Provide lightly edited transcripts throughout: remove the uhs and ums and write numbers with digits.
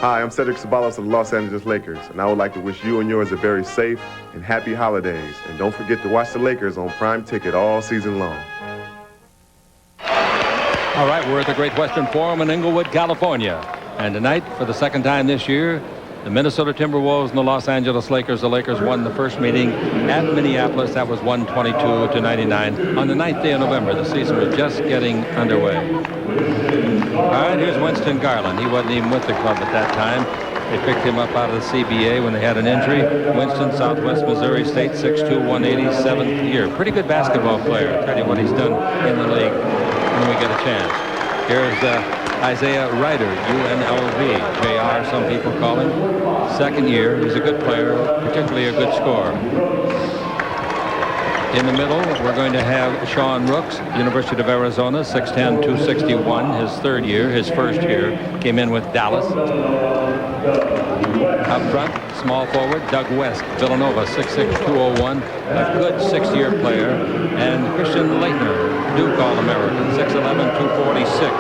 Hi, I'm Cedric Ceballos of the Los Angeles Lakers, and I would like to wish you and yours a very safe and happy holidays. And don't forget to watch the Lakers on Prime Ticket all season long. All right, we're at the Great Western Forum in Inglewood, California. And tonight, for the second time this year, the Minnesota Timberwolves and the Los Angeles Lakers. The Lakers won the first meeting at Minneapolis. That was 122-99 on the 9th day of November. The season was just getting underway. All right, here's Winston Garland. He wasn't even with the club at that time. They picked him up out of the CBA when they had an injury. Winston, Southwest Missouri State, 6'2", 187th year. Pretty good basketball player. I'll tell you what he's done in the league when we get a chance. Here's Isaiah Ryder, UNLV, JR, some people call him. Second year. He's a good player, particularly a good scorer. In the middle, we're going to have Sean Rooks, University of Arizona, 6'10", 261, his third year. His first year came in with Dallas. Up front, small forward, Doug West, Villanova, 6'6", 201, a good sixth-year player. And Christian Laettner, Duke All-American, 6'11", 246.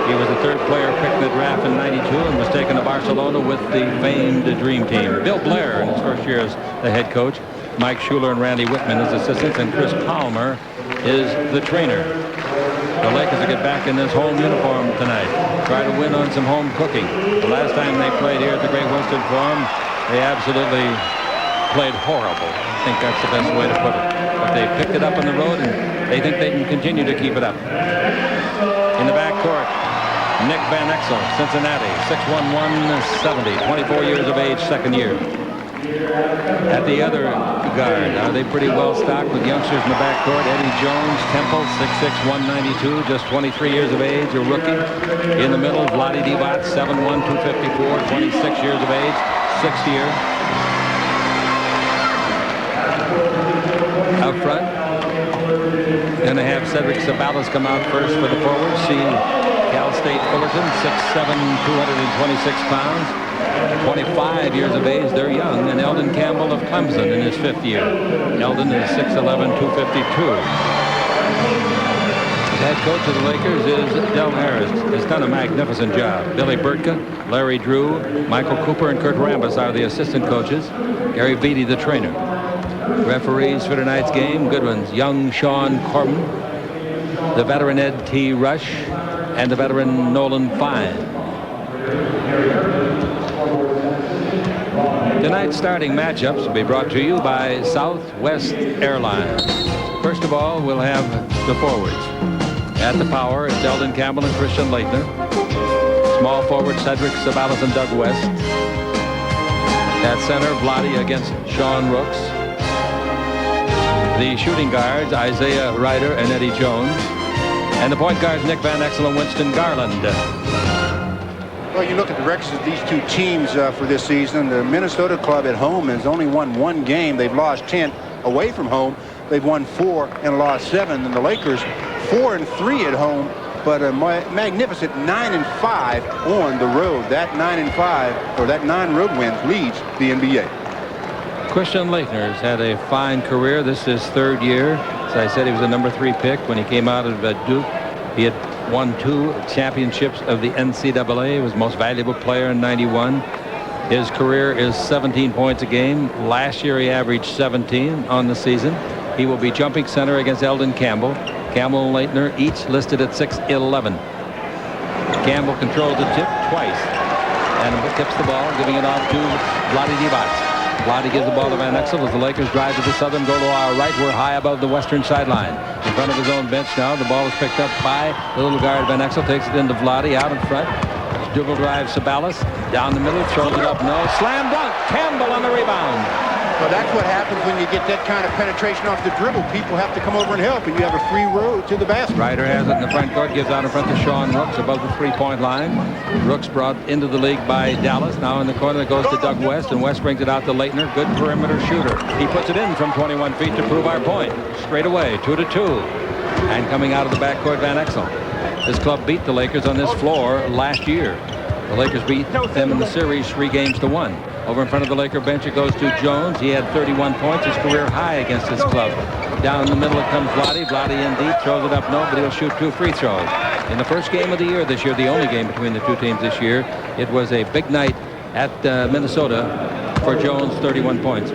He was the third player picked in the draft in '92 and was taken to Barcelona with the famed Dream Team. Bill Blair in his first year as the head coach. Mike Schuler and Randy Whitman as assistants, and Chris Palmer is the trainer. The Lakers will get back in this home uniform tonight. Try to win on some home cooking. The last time they played here at the Great Western Forum, they absolutely played horrible. I think that's the best way to put it. But they picked it up on the road, and they think they can continue to keep it up. In the backcourt, Nick Van Exel, Cincinnati, 6'1", 170, 24 years of age, second year. At the other guard, are they pretty well stocked with youngsters in the backcourt? Eddie Jones, Temple, 6'6", 192, just 23 years of age, a rookie. In the middle, Vlade Divac, 7'1", 254, 26 years of age, sixth year. Up front, going to have Cedric Ceballos come out first for the forwards. See Cal State Fullerton, 6'7", 226 pounds, 25 years of age. They're young. And Eldon Campbell of Clemson in his fifth year. Eldon is 6'11", 252. The head coach of the Lakers is Del Harris. Has done a magnificent job. Billy Burtka, Larry Drew, Michael Cooper, and Kurt Rambis are the assistant coaches. Gary Beatty, the trainer. Referees for tonight's game, good ones. Young Sean Corbin, the veteran Ed T. Rush, and the veteran Nolan Fine. Tonight's starting matchups will be brought to you by Southwest Airlines. First of all, we'll have the forwards. At the power, it's Eldon Campbell and Christian Laettner. Small forward, Cedric Ceballos and Doug West. At center, Vlade against Sean Rooks. The shooting guards, Isaiah Ryder and Eddie Jones. And the point guards, Nick Van Exel and Winston Garland. Well, you look at the records of these two teams for this season. The Minnesota club at home has only won one game. They've lost 10 away from home. They've won 4 and lost 7. And the Lakers 4-3 at home, but a magnificent 9-5 on the road. That 9-5, or that 9 road wins, leads the NBA. Christian Laettner has had a fine career. This is his third year. As I said, he was a number 3 pick when he came out of Duke. He had won 2 championships of the NCAA. He was most valuable player in '91. His career is 17 points a game. Last year he averaged 17 on the season. He will be jumping center against Eldon Campbell. Campbell and Laettner each listed at 6'11". Campbell controls the tip twice and tips the ball, giving it off to Vlade Divac. Vlade gives the ball to Van Exel as the Lakers drive to the southern goal to our right. We're high above the western sideline. In front of his own bench now. The ball is picked up by the little guard. Van Exel takes it into Vlade out in front. Dribble drive Ceballos. Down the middle. Throws it up. No. Slam dunk. Campbell on the rebound. Well, that's what happens when you get that kind of penetration off the dribble. People have to come over and help, and you have a free road to the basket. Ryder has it in the front court, gives out in front to Sean Rooks above the three-point line. Rooks brought into the league by Dallas. Now in the corner it goes to Doug West, and West brings it out to Laettner. Good perimeter shooter. He puts it in from 21 feet to prove our point. Straight away, 2-2. And coming out of the backcourt, Van Exel. This club beat the Lakers on this floor last year. The Lakers beat them in the series 3-1. Over in front of the Laker bench, it goes to Jones. He had 31 points, his career high against this club. Down the middle, it comes Vlade. Vlade in deep, throws it up, no, but he'll shoot 2 free throws. In the first game of the year this year, the only game between the two teams this year, it was a big night at Minnesota for Jones, 31 points.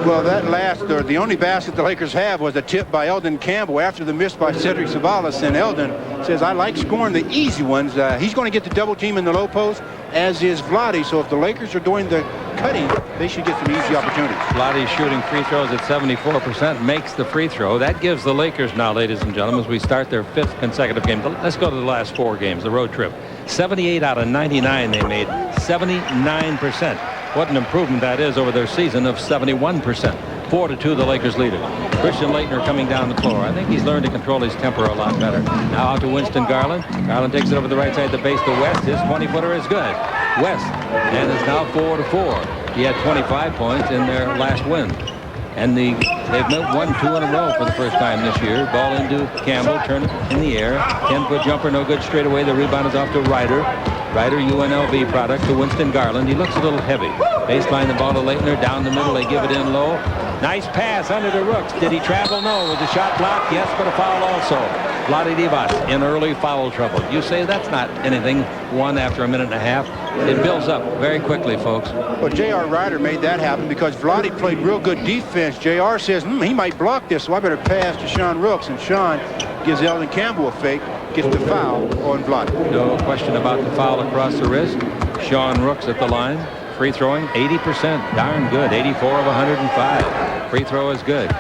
Well, that last, or the only basket the Lakers have was a tip by Eldon Campbell after the miss by Cedric Ceballos. And Eldon says, I like scoring the easy ones. He's going to get the double team in the low post, as is Vlade. So if the Lakers are doing the cutting, they should get some easy opportunities. Vlade shooting free throws at 74%, makes the free throw. That gives the Lakers now, ladies and gentlemen, as we start their 5th consecutive game. Let's go to the last 4 games, the road trip. 78 out of 99 they made, 79%. What an improvement that is over their season of 71%. 4-2 the Lakers lead it. Christian Laettner coming down the floor. I think he's learned to control his temper a lot better. Now out to Winston Garland. Garland takes it over the right side, the base to West. His 20-footer is good. West, and it's now 4-4. He had 25 points in their last win. And they've won 2 in a row for the first time this year. Ball into Campbell, turn it in the air. 10-foot jumper, no good straight away. The rebound is off to Ryder. Ryder, UNLV product, to Winston Garland. He looks a little heavy. Baseline the ball to Laettner. Down the middle, they give it in low. Nice pass under the Rooks. Did he travel? No. Was the shot blocked? Yes, but a foul also. Vlade Divac in early foul trouble. You say that's not anything. 1 after a minute and a half. It builds up very quickly, folks. Well, J.R. Ryder made that happen because Vlade played real good defense. J.R. says, he might block this, so I better pass to Sean Rooks. And Sean gives Eldon Campbell a fake, gets the foul on Vlade. No question about the foul across the wrist. Sean Rooks at the line. Free throwing 80%. Darn good. 84 of 105. Free throw is good.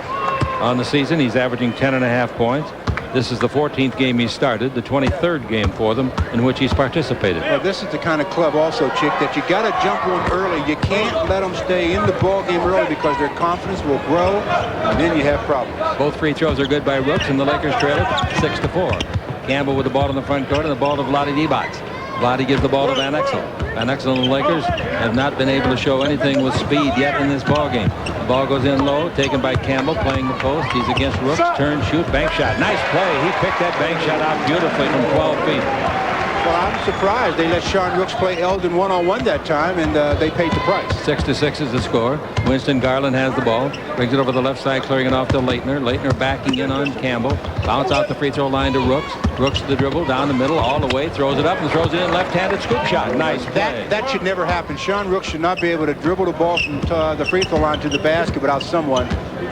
On the season, he's averaging 10.5 points. This is the 14th game he started, the 23rd game for them in which he's participated. Well, this is the kind of club also, Chick, that you got to jump on early. You can't let them stay in the ball game early because their confidence will grow, and then you have problems. Both free throws are good by Rooks, and the Lakers trail it 6-4. Campbell with the ball in the front court and the ball to Vlade Divac. Vlade gives the ball to Van Exel. Van Exel and the Lakers have not been able to show anything with speed yet in this ball game. The ball goes in low, taken by Campbell, playing the post. He's against Rooks. Turn, shoot, bank shot. Nice play. He picked that bank shot out beautifully from 12 feet. Well, I'm surprised they let Sean Rooks play Eldon one-on-one that time, and they paid the price. 6-6 is the score. Winston Garland has the ball. Brings it over the left side, clearing it off to Laettner. Laettner backing in on Campbell. Bounce out the free throw line to Rooks. Rooks to the dribble, down the middle, all the way. Throws it up and throws it in left-handed scoop shot. Nice play. That should never happen. Sean Rooks should not be able to dribble the ball from the free throw line to the basket without someone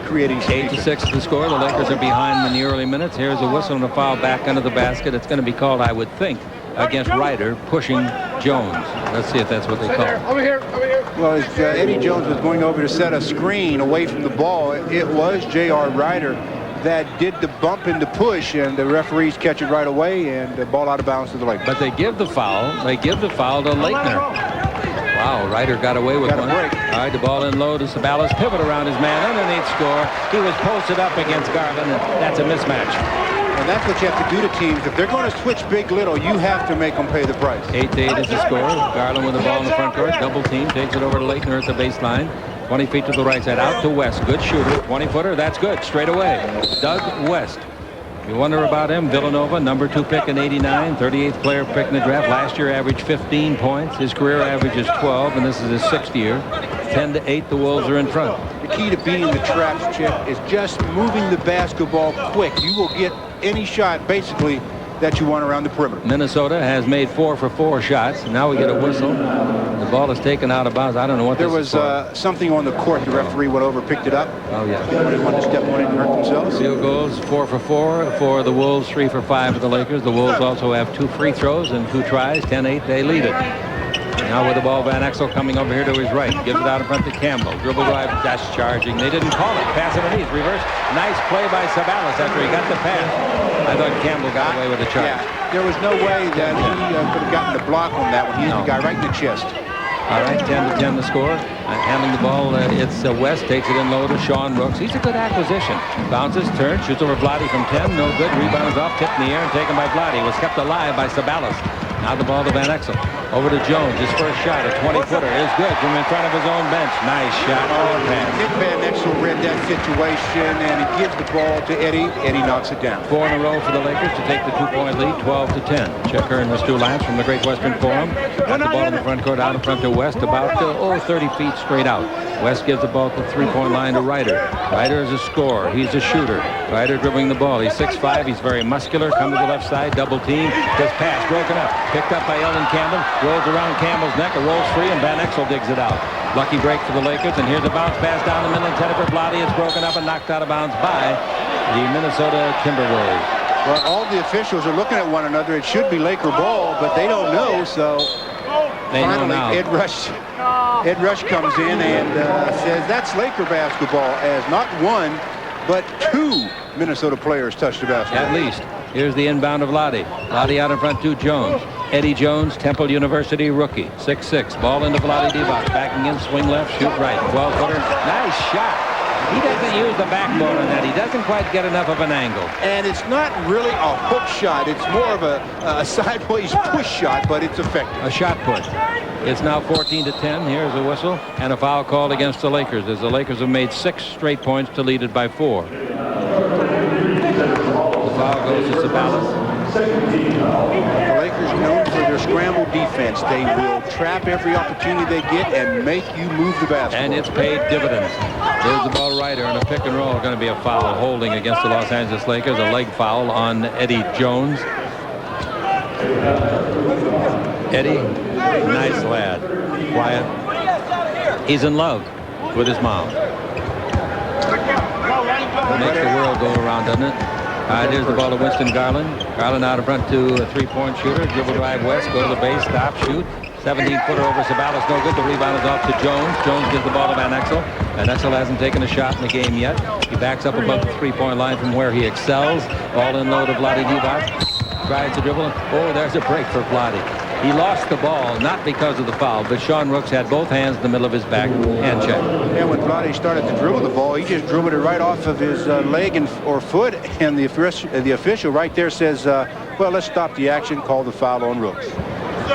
creating some 8-6 is the score. The Lakers are behind in the early minutes. Here's a whistle and a foul back under the basket. It's going to be called, I would think, against Ryder pushing Jones. Let's see if that's what they call it. Over here. Well, as Eddie Jones was going over to set a screen away from the ball, it was J.R. Ryder that did the bump and the push, and the referees catch it right away, and the ball out of bounds to the Lakers. But they give the foul. They give the foul to Laettner. Wow, Ryder got away with one. Break. All right, the ball in low to Ceballos. Pivot around his man. Underneath score. He was posted up against Garland, and that's a mismatch. And that's what you have to do to teams. If they're going to switch big little, you have to make them pay the price. 8-8 is the score. Garland with the ball in the front court. Double team. Takes it over to Laettner at the baseline. 20 feet to the right side. Out to West. Good shooter. 20-footer. That's good. Straight away. Doug West. You wonder about him. Villanova, number 2 pick in '89. 38th player pick in the draft. Last year averaged 15 points. His career average is 12, and this is his 6th year. 10-8, the Wolves are in front. The key to beating the traps, Chip, is just moving the basketball quick. You will get any shot, basically, that you want around the perimeter. Minnesota has made 4 for 4 shots. Now we get a whistle. The ball is taken out of bounds. I don't know what there this was is something on the court. The referee went over, picked it up. Oh, yeah. They wanted to step on it and hurt themselves. Field goals, 4 for 4 for the Wolves, 3 for 5 for the Lakers. The Wolves also have 2 free throws and 2 tries. 10-8, they lead it. Now with the ball, Van Exel coming over here to his right. Gives it out in front to Campbell. Dribble drive, dash charging. They didn't call it. Pass underneath. Reverse. Nice play by Ceballos after he got the pass. I thought Campbell got away with the charge. Yeah, there was no way that he could have gotten the block on that one. He hit the guy right in the chest. All right, 10-10 the score. Handling the ball, it's West. Takes it in low to Sean Rooks. He's a good acquisition. Bounces, turns, shoots over Vlade from 10. No good. Rebounds off, tipped in the air and taken by Vlade. Was kept alive by Ceballos. Now the ball to Van Exel. Over to Jones. His first shot, a 20-footer, is good from in front of his own bench. Nice shot. Nick Van Exel read that situation, and he gives the ball to Eddie. Eddie knocks it down. 4 in a row for the Lakers to take the 2-point lead, 12-10. Chuck Hearn with Stu Lance from the Great Western Forum. Got the ball in the front court, out in front to West, about 30 feet straight out. West gives the ball to the 3-point line to Ryder. Ryder is a scorer. He's a shooter. Ryder dribbling the ball. He's 6'5". He's very muscular. Come to the left side. Double team. His pass broken up. Picked up by Eldon Campbell. Rolls around Campbell's neck. It rolls free, and Van Exel digs it out. Lucky break for the Lakers. And here's a bounce pass down the middle intended for Vlade. It's broken up and knocked out of bounds by the Minnesota Timberwolves. Well, all the officials are looking at one another. It should be Laker ball, but they don't know. So they finally, know now. Ed Rush comes in and says that's Laker basketball, as not one, but 2 Minnesota players touched the basketball. At least. Here's the inbound of Vlade. Vlade out in front to Jones. Eddie Jones, Temple University rookie. 6'6". Ball into Vlade Divac. Backing in, swing left, shoot right. 12-footer. Nice shot. He doesn't use the backbone on that. He doesn't quite get enough of an angle. And it's not really a hook shot. It's more of a sideways push shot, but it's effective. A shot put. It's now 14-10. Here's a whistle and a foul called against the Lakers, as the Lakers have made 6 straight points to lead it by 4. The foul goes to Ceballos. The Lakers known for their scramble defense. They will trap every opportunity they get and make you move the basketball. And it's paid dividends. There's the ball Ryder, and a pick and roll. Going to be a foul holding against the Los Angeles Lakers. A leg foul on Eddie Jones. Eddie, nice lad. Quiet. He's in love with his mom. It makes the world go around, doesn't it? Here's the ball to Winston Garland. Garland out in front to a 3-point shooter. Dribble drive West, go to the base, stop, shoot. 17-footer over Ceballos, no good. The rebound is off to Jones. Jones gives the ball to Van Exel. Van Exel hasn't taken a shot in the game yet. He backs up above the 3-point line from where he excels. Ball in low to Vlade Divac. Tries to dribble. Oh, there's a break for Vlade. He lost the ball, not because of the foul, but Sean Rooks had both hands in the middle of his back. Hand check. Yeah, when Vlade started to dribble the ball, he just dribbled it right off of his leg or foot, and the official right there says, well, let's stop the action, call the foul on Rooks.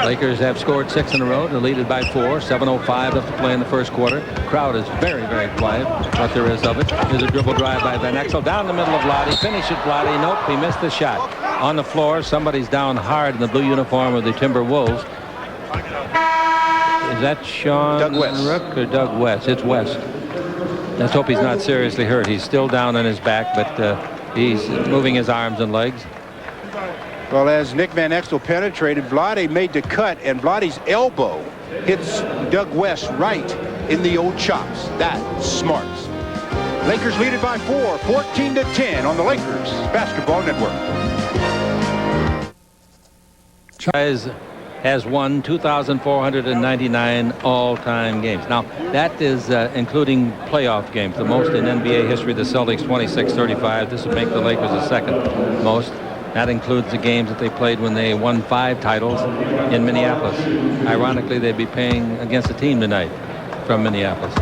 Lakers have scored 6 in a row. They're leaded by 4. 7:05 left to play in the first quarter. Crowd is very, very quiet, what there is of it. There's a dribble drive by Van Exel down the middle of Vlade. Finish it, Vlade. Nope, he missed the shot. On the floor, somebody's down hard in the blue uniform of the Timberwolves. Is that Sean Rook or Doug West? It's West. Let's hope he's not seriously hurt. He's still down on his back, but he's moving his arms and legs. Well, as Nick Van Exel penetrated, Vlade made the cut, and Vlade's elbow hits Doug West right in the old chops. That's smart. Lakers lead it by 4, 14-10 on the Lakers Basketball Network. Has won 2,499 all-time games. Now, that is including playoff games, the most in NBA history. The Celtics 26-35. This would make the Lakers the second most. That includes the games that they played when they won 5 titles in Minneapolis. Ironically, they'd be playing against a team tonight from Minneapolis.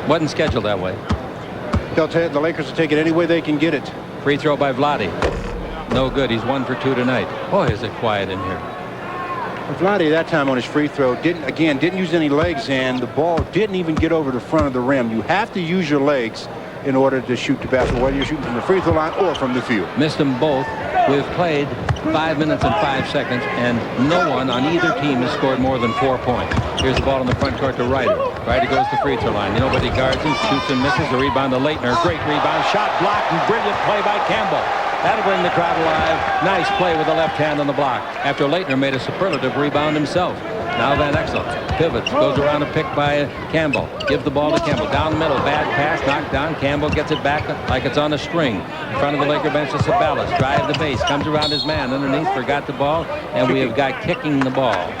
Wasn't scheduled that way. They'll tell the Lakers will take it any way they can get it. Free throw by Vlade. No good. He's 1 for 2 tonight. Boy, is it quiet in here. Vlade that time on his free throw didn't use any legs, and the ball didn't even get over the front of the rim. You have to use your legs in order to shoot the basketball, whether you're shooting from the free throw line or from the field. Missed them both. We've played 5 minutes and 5 seconds, and no one on either team has scored more than 4 points. Here's the ball in the front court to Ryder. Ryder goes to free throw line. Nobody guards him, shoots and misses. The rebound to Leitner. Great rebound. Shot blocked, and brilliant play by Campbell. That'll bring the crowd alive. Nice play with the left hand on the block after Leitner made a superlative rebound himself. Now Van Exel pivots, goes around a pick by Campbell. Give the ball to Campbell. Down the middle, bad pass, knocked down. Campbell gets it back like it's on a string. In front of the Laker bench to Ceballos. Drive the base, comes around his man underneath, forgot the ball, and we have got kicking the ball.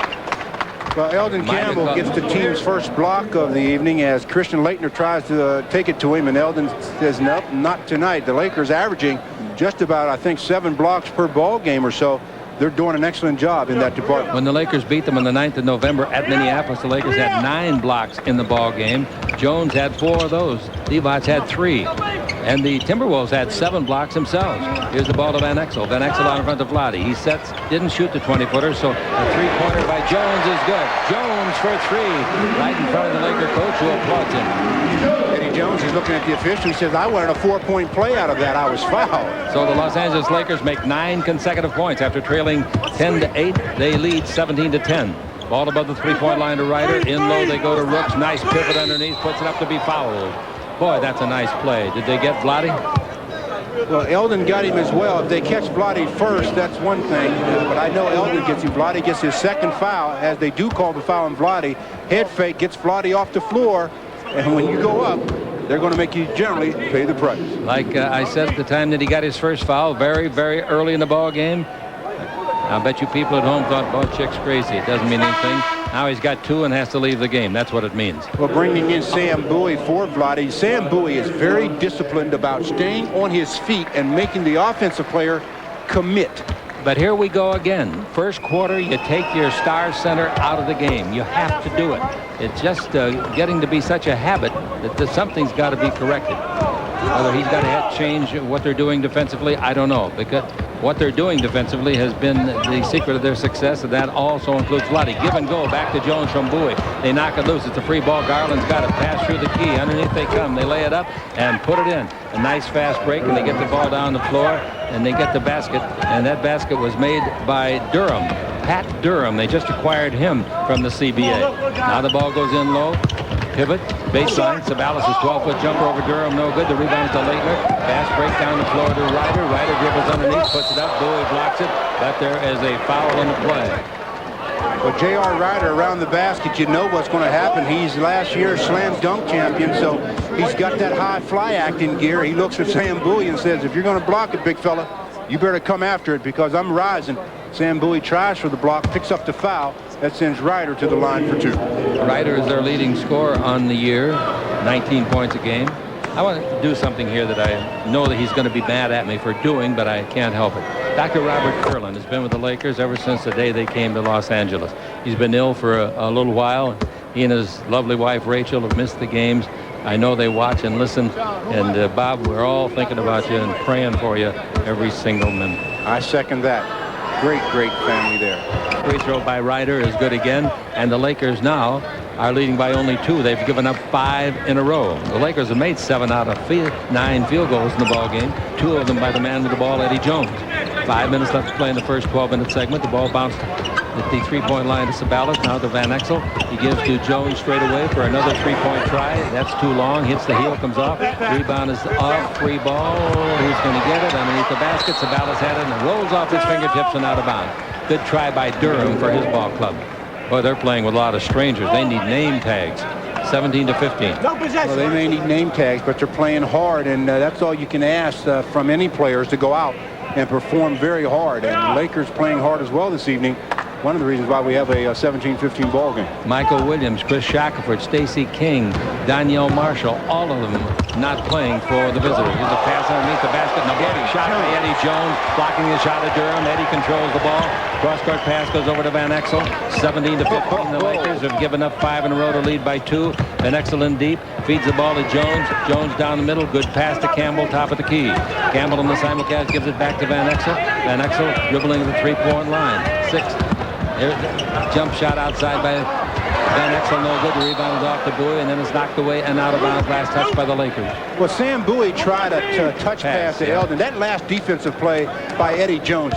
Well, Eldon Campbell gets the team's first block of the evening as Christian Leitner tries to take it to him, and Eldon says, nope, not tonight. The Lakers averaging just about, I think, 7 blocks per ball game or so. They're doing an excellent job in that department. When the Lakers beat them on the 9th of November at Minneapolis, the Lakers had 9 blocks in the ball game. Jones had 4 of those. Divac had 3. And the Timberwolves had 7 blocks themselves. Here's the ball to Van Exel. Van Exel out in front of Vlade. He sets, didn't shoot the 20-footer, so a three-pointer by Jones is good. Jones for 3, right in front of the Laker coach, who applauds him. Eddie Jones is looking at the official. He says, I wanted a 4-point play out of that. I was fouled. So the Los Angeles Lakers make 9 consecutive points. After trailing 10-8, they lead 17-10. Ball above the three-point line to Ryder. In low, they go to Rooks. Nice pivot underneath. Puts it up to be fouled. Boy, that's a nice play. Did they get Vlade? Well, Eldon got him as well. If they catch Vlade first, that's one thing. But I know Eldon gets him. Vlade gets his second foul, as they do call the foul on Vlade. Head fake gets Vlade off the floor. And when you go up, they're going to make you generally pay the price. Like I said at the time that he got his first foul, very, very early in the ball game. I bet you people at home thought, oh, Chick's crazy. It doesn't mean anything. Now he's got 2 and has to leave the game. That's what it means. Well, bringing in Sam Bowie for Vlade. Sam Bowie is very disciplined about staying on his feet and making the offensive player commit. But here we go again. First quarter, you take your star center out of the game. You have to do it. It's just getting to be such a habit that something's got to be corrected. Whether he's got to change what they're doing defensively, I don't know. Because what they're doing defensively has been the secret of their success, and that also includes Vlade. Give and go, back to Jones from Bowie. They knock it loose. It's a free ball. Garland's got it. Pass through the key. Underneath they come. They lay it up and put it in. A nice fast break, and they get the ball down the floor, and they get the basket. And that basket was made by Durham. Pat Durham. They just acquired him from the CBA. Now the ball goes in low. Pivot, baseline. Ceballos' 12-foot jumper over Durham, no good. The rebound to Leitner. Fast break down the floor to Ryder. Ryder dribbles underneath, puts it up. Bowie blocks it, but there is a foul in the play. Well, J.R. Ryder around the basket, you know what's going to happen. He's last year's slam dunk champion, so he's got that high fly acting gear. He looks at Sam Bowie and says, if you're going to block it, big fella, you better come after it because I'm rising. Sam Bowie tries for the block, picks up the foul. That sends Ryder to the line for 2. Ryder is their leading scorer on the year, 19 points a game. I want to do something here that I know that he's going to be mad at me for doing, but I can't help it. Dr. Robert Kurland has been with the Lakers ever since the day they came to Los Angeles. He's been ill for a little while. He and his lovely wife, Rachel, have missed the games. I know they watch and listen. And, Bob, we're all thinking about you and praying for you every single minute. I second that. Great, great family there. Free throw by Ryder is good again. And the Lakers now are leading by only 2. They've given up 5 in a row. The Lakers have made 7 out of 9 field goals in the ball game. 2 of them by the man with the ball, Eddie Jones. 5 minutes left to play in the first 12-minute segment. The ball bounced at the three-point line to Ceballos. Now to Van Exel. He gives to Jones straight away for another three-point try. That's too long. Hits the heel, comes off. Rebound is off. Free ball. Who's going to get it? Underneath the basket. Ceballos had it and rolls off his fingertips and out of bounds. Good try by Durham for his ball club. Boy, they're playing with a lot of strangers. They need name tags. 17-15. Well, they may need name tags, but they're playing hard, and that's all you can ask from any players, to go out and perform very hard. And the Lakers playing hard as well this evening. One of the reasons why we have a 17-15 ball game. Michael Williams, Chris Shackelford, Stacey King, Danielle Marshall, all of them not playing for the visitors. Here's a pass underneath the basket, and a blocking shot by Eddie Jones, blocking the shot of Durham. Eddie controls the ball. Cross-court pass goes over to Van Exel. 17-15. The Lakers have given up 5 in a row to lead by 2. Van Exel in deep, feeds the ball to Jones. Jones down the middle, good pass to Campbell, top of the key. Campbell in the simulcast gives it back to Van Exel. Van Exel dribbling to the three-point line. 6. Jump shot outside by Van Exel, no good. The rebound is off to Bowie, and then it's knocked away and out of bounds. Last touch by the Lakers. Well, Sam Bowie tried a touch pass to Eldon. That last defensive play by Eddie Jones,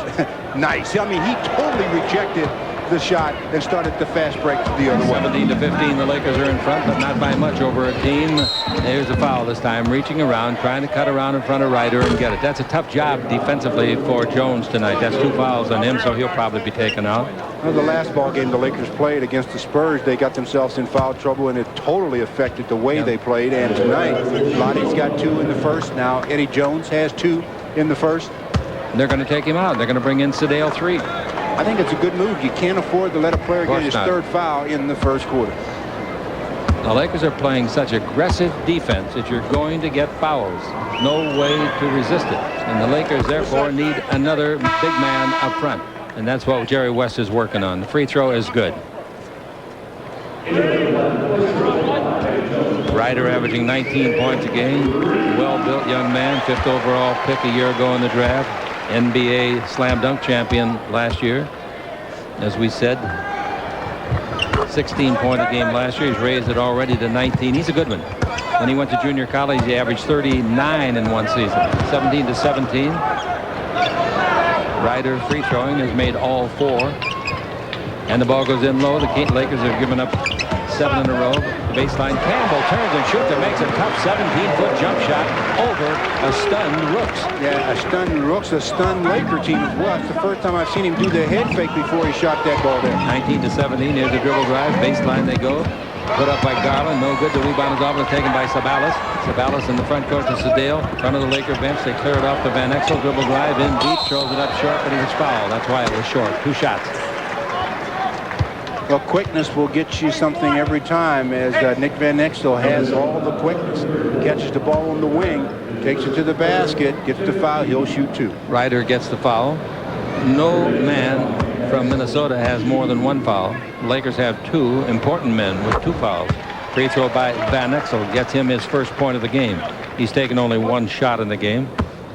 nice. I mean, he totally rejected the shot and started the fast break the other way. 17-15, the Lakers are in front, but not by much over a team. There's a foul this time, reaching around, trying to cut around in front of Ryder and get it. That's a tough job defensively for Jones tonight. That's 2 fouls on him, so he'll probably be taken out. Well, the last ball game the Lakers played against the Spurs, they got themselves in foul trouble, and it totally affected the way they played. And tonight, Vlade's got 2 in the first. Now Eddie Jones has 2 in the first. They're going to take him out. They're going to bring in Sedale 3. I think it's a good move. You can't afford to let a player get his 3rd foul in the first quarter. The Lakers are playing such aggressive defense that you're going to get fouls. No way to resist it. And the Lakers, therefore, need another big man up front. And that's what Jerry West is working on. The free throw is good. Ryder averaging 19 points a game. Well-built young man, 5th overall pick a year ago in the draft. NBA slam dunk champion last year. As we said, 16-point-a-game last year. He's raised it already to 19. He's a good one. When he went to junior college, he averaged 39 in one season. 17-17. Ryder free throwing has made all 4. And the ball goes in low. The Lakers have given up 7 in a row. The baseline. Campbell turns and shoots and makes a tough 17-foot jump shot over a stunned Rooks. Yeah, a stunned Rooks, a stunned Laker team as well. It's the first time I've seen him do the head fake before he shot that ball there. 19-17. Here's the dribble drive. Baseline they go. Put up by Garland. No good. The rebound is off and taken by Ceballos. Ceballos in the front court to Sedale. Front of the Laker bench. They clear it off to Van Exel. Dribble drive in deep. Throws it up short, but he was fouled. That's why it was short. 2 shots. Well, quickness will get you something every time, as Nick Van Exel has all the quickness. Catches the ball on the wing, takes it to the basket, gets the foul, he'll shoot 2. Ryder gets the foul. No man from Minnesota has more than 1 foul. The Lakers have 2 important men with 2 fouls. Free throw by Van Exel gets him his first point of the game. He's taken only 1 shot in the game.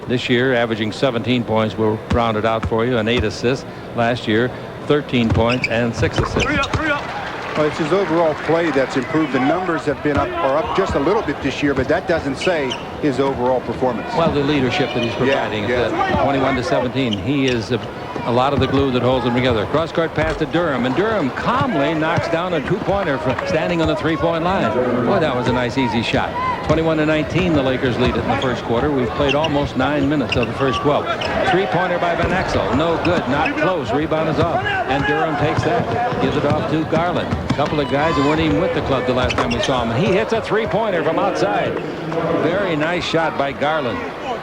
This year, averaging 17 points, we'll round it out for you, and 8 assists. Last year, 13 points and 6 assists. Well, it's his overall play that's improved. The numbers have been up just a little bit this year, but that doesn't say his overall performance. Well, the leadership that he's providing is 21-17. He is a lot of the glue that holds them together. Cross-court pass to Durham, and Durham calmly knocks down a 2-pointer from standing on the 3-point line. Boy, that was a nice, easy shot. 21-19, the Lakers lead it in the first quarter. We've played almost 9 minutes of the first 12. 3-pointer by Van Exel. No good, not close. Rebound is off, and Durham takes that. Gives it off to Garland. A couple of guys who weren't even with the club the last time we saw him. He hits a 3-pointer from outside. Very nice shot by Garland.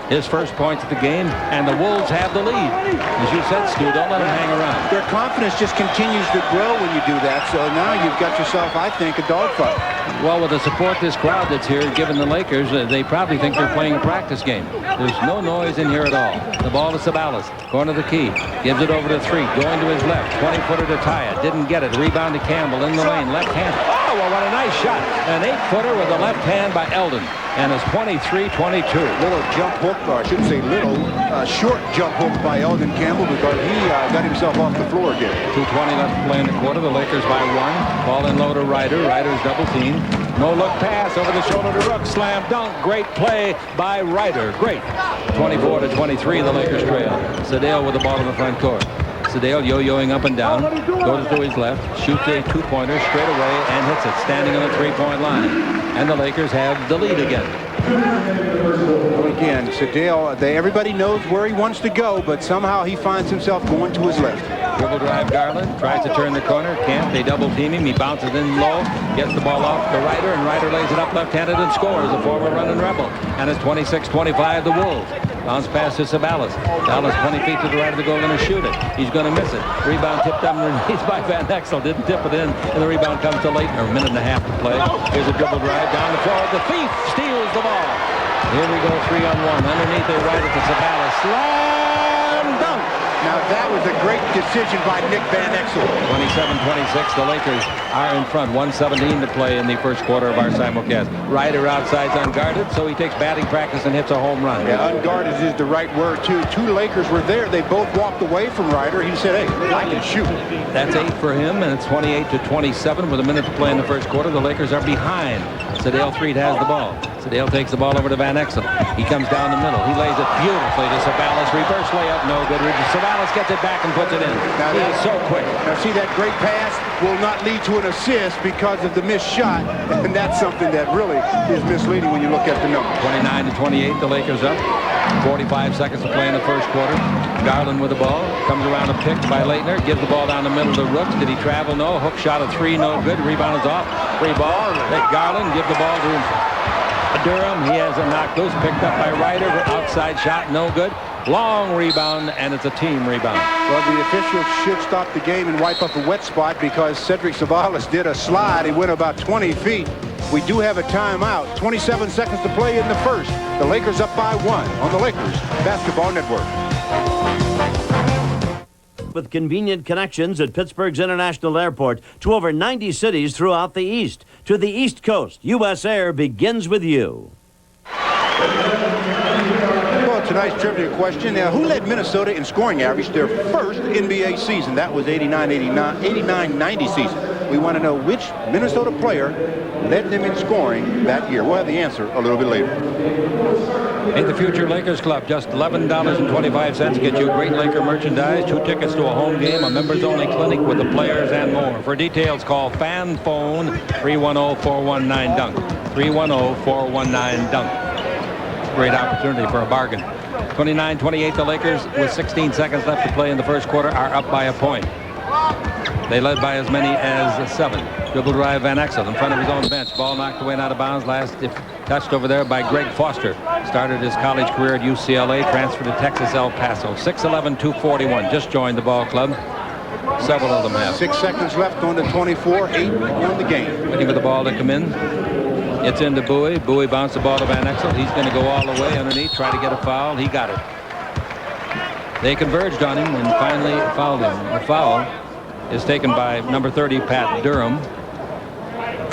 His first points of the game, and the Wolves have the lead. As you said, Stu, don't let them hang around. Their confidence just continues to grow when you do that, so now you've got yourself, I think, a dogfight. Well, with the support this crowd that's here, given the Lakers, they probably think they're playing a practice game. There's no noise in here at all. The ball to Ceballos, going to the key, gives it over to 3, going to his left, 20-footer to tie it, didn't get it, rebound to Campbell in the lane, left hand. Oh, well, what a nice shot. An 8-footer with the left hand by Eldon, and it's 23-22. Little jump hook, or I shouldn't say little, short jump hook by Eldon Campbell, because he got himself off the floor again. 2:20 left to play in the quarter. The Lakers by 1. Ball in low to Ryder. Ryder's double team. No look pass over the shoulder to Rooks. Slam dunk. Great play by Ryder. Great. 24-23. The Lakers trail. Sedale with the ball in the front court. Sedale yo-yoing up and down. Goes to his left. Shoots a 2-pointer straight away and hits it. Standing on the 3-point line. And the Lakers have the lead again. Well, again, Sedale, everybody knows where he wants to go, but somehow he finds himself going to his left. Dribble drive Garland, tries to turn the corner, can't. They double team him. He bounces in low, gets the ball off to Ryder, and Ryder lays it up left-handed and scores. A former running rebel. And it's 26-25 the Wolves. Bounce pass to Ceballos. Dallas 20 feet to the right of the goal, going to shoot it. He's going to miss it. Rebound tipped underneath by Van Exel. Didn't tip it in, and the rebound comes to Leitner. A minute and a half to play. Here's a dribble drive down the floor. The Thief steals the ball. Here we go, 3-on-1. Underneath, they right it to Ceballos. Slam dunk. Now that was a great decision by Nick Van Exel. 27-26. The Lakers are in front. 1:17 to play in the first quarter of our simulcast. Ryder outside's unguarded, so he takes batting practice and hits a home run. Yeah, unguarded is the right word, too. 2 Lakers were there. They both walked away from Ryder. He said, hey, I can shoot. That's 8 for him, and it's 28-27 with a minute to play in the first quarter. The Lakers are behind. Sedale Threed has the ball. Sedale takes the ball over to Van Exel. He comes down the middle. He lays it beautifully to Ceballos. Reverse layup, no good. Ceballos gets it back and puts it in. Now he is so quick. Now see, that great pass will not lead to an assist because of the missed shot, and that's something that really is misleading when you look at the number. 29-28, the Lakers up. 45 seconds to play in the first quarter. Garland with the ball. Comes around a pick by Leitner. Gives the ball down the middle to Rooks. Did he travel? No. Hook shot of 3, no good. Rebound is off. Free ball. Let Garland give the ball to Durham. He has a knock loose. Picked up by Ryder. Outside shot, no good. Long rebound, and it's a team rebound. Well, the officials should stop the game and wipe up a wet spot because Cedric Ceballos did a slide. He went about 20 feet. We do have a timeout. 27 seconds to play in the first. The Lakers up by 1 on the Lakers Basketball Network. with convenient connections at Pittsburgh's International Airport to over 90 cities throughout the East. To the East Coast, U.S. Air begins with you. Well, tonight's trivia question. Who led Minnesota in scoring average their first NBA season? That was 89-90 season. We want to know which Minnesota player led them in scoring that year. We'll have the answer a little bit later. Hey, the Future Lakers Club, just $11.25. Get you great Laker merchandise, 2 tickets to a home game, a members-only clinic with the players, and more. For details, call Fan Phone 310-419-DUNK. 310-419-DUNK. Great opportunity for a bargain. 29-28, the Lakers, with 16 seconds left to play in the first quarter, are up by a point. They led by as many as 7. Dribble drive Van Exel in front of his own bench. Ball knocked away and out of bounds. Last touched over there by Greg Foster. Started his college career at UCLA. Transferred to Texas El Paso. 6'11", 241. Just joined the ball club. Several of them have. 6 seconds left on the 24. 8 won the game. Waiting for the ball to come in. It's into Bowie. Bowie bounced the ball to Van Exel. He's going to go all the way underneath. Try to get a foul. He got it. They converged on him and finally fouled him. The foul is taken by number 30, Pat Durham.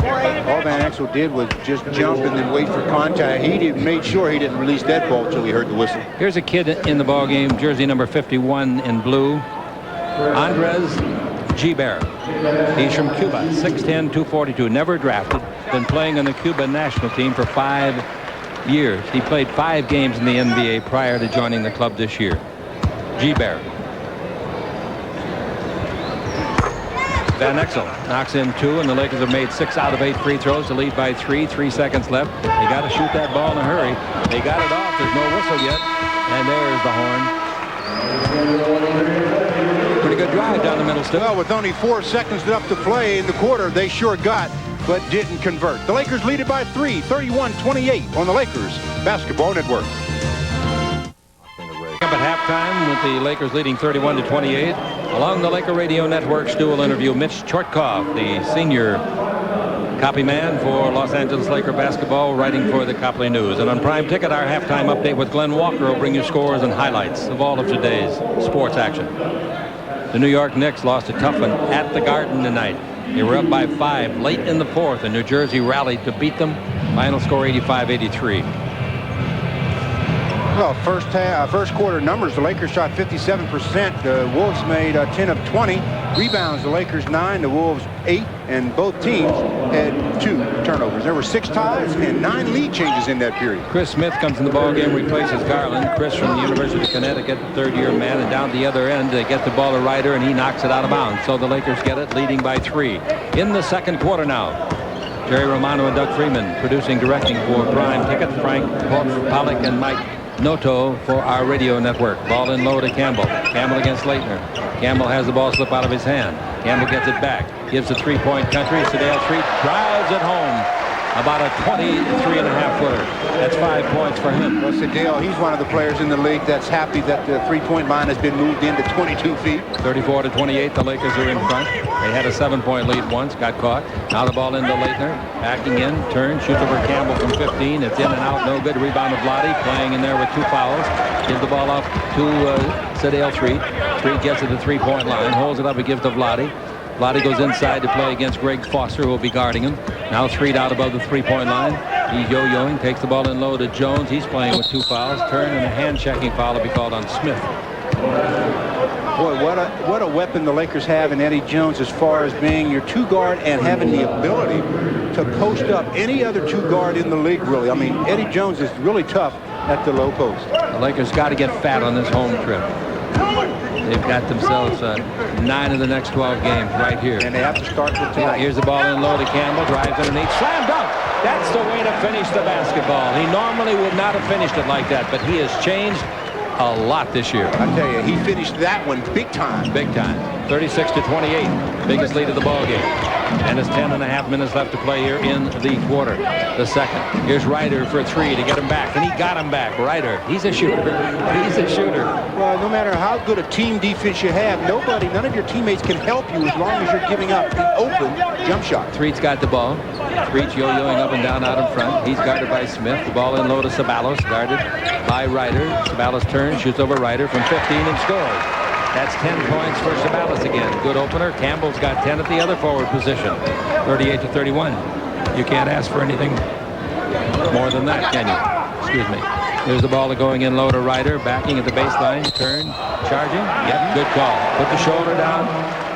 All Van Exel did was just jump and then wait for contact. He made sure he didn't release that ball until he heard the whistle. Here's a kid in the ball game, jersey number 51 in blue, Andres Gibert. He's from Cuba, 6'10", 242, never drafted. Been playing on the Cuban national team for 5 years. He played 5 games in the NBA prior to joining the club this year. Gibert. Van Exel knocks in 2, and the Lakers have made 6 out of 8 free throws to lead by 3. 3 seconds left. They got to shoot that ball in a hurry. They got it off. There's no whistle yet. And there's the horn. Pretty good drive down the middle still. Well, with only 4 seconds left to play in the quarter, they sure got, but didn't convert. The Lakers lead it by 3, 31-28 on the Lakers Basketball Network. Up at halftime with the Lakers leading 31-28. Along the Laker Radio Network, Stu will interview Mitch Chortkov, the senior copy man for Los Angeles Laker basketball, writing for the Copley News. And on Prime Ticket, our halftime update with Glenn Walker will bring you scores and highlights of all of today's sports action. The New York Knicks lost a tough one at the Garden tonight. They were up by 5 late in the 4th, and New Jersey rallied to beat them. Final score 85-83. Well, first quarter numbers, the Lakers shot 57%. The Wolves made 10 of 20. Rebounds, the Lakers 9, the Wolves 8, and both teams had 2 turnovers. There were 6 ties and 9 lead changes in that period. Chris Smith comes in the ballgame, replaces Garland. Chris from the University of Connecticut, 3rd-year man, and down the other end, they get the ball to Ryder, and he knocks it out of bounds. So the Lakers get it, leading by 3. In the second quarter now, Jerry Romano and Doug Freeman producing, directing for Prime Ticket. Frank Pollock and Mike Noto for our radio network. Ball in low to Campbell. Campbell against Leitner. Campbell has the ball slip out of his hand. Campbell gets it back. Gives the 3-point country. Ceballos drives it home. About a 23.5-footer. That's 5 points for him. Well, Ceballos, he's one of the players in the league that's happy that the 3-point line has been moved into 22 feet. 34-28, the Lakers are in front. They had a 7-point lead once, got caught. Now the ball into Leitner. Backing in, turn, shoots over Campbell from 15. It's in and out, no good. Rebound of Vlade, playing in there with 2 fouls. Gives the ball off to Ceballos. Treat gets to the 3-point line, holds it up, he gives to Vlade. Vlade goes inside to play against Greg Foster, who will be guarding him. Now Treat out above the 3-point line. He's yo-yoing, takes the ball in low to Jones. He's playing with 2 fouls. Turn and a hand-checking foul will be called on Smith. Boy, what a weapon the Lakers have in Eddie Jones as far as being your 2 guard and having the ability to post up any other 2 guard in the league, really. I mean, Eddie Jones is really tough at the low post. The Lakers got to get fat on this home trip. They've got themselves 9 of the next 12 games right here. And they have to start with tonight. Here's the ball in low to Campbell. Drives underneath. Slam dunk. That's the way to finish the basketball. He normally would not have finished it like that, but he has changed a lot this year. I tell you, he finished that one big time. Big time. 36-28. Biggest lead of the ball game. And it's 10.5 minutes left to play here in the quarter. The second. Here's Ryder for 3 to get him back. And he got him back. Ryder, he's a shooter. He's a shooter. Well, no matter how good a team defense you have, none of your teammates can help you as long as you're giving up the open jump shot. Treat's got the ball. Treat's yo-yoing up and down out in front. He's guarded by Smith. The ball in low to Ceballos, guarded by Ryder. Ceballos turns, shoots over Ryder from 15 and scores. That's 10 points for Ceballos again. Good opener. Campbell's got 10 at the other forward position. 38-31. You can't ask for anything more than that, can you? Excuse me. There's the ball going in low to Ryder, backing at the baseline, turn, charging. Yep, good call. Put the shoulder down,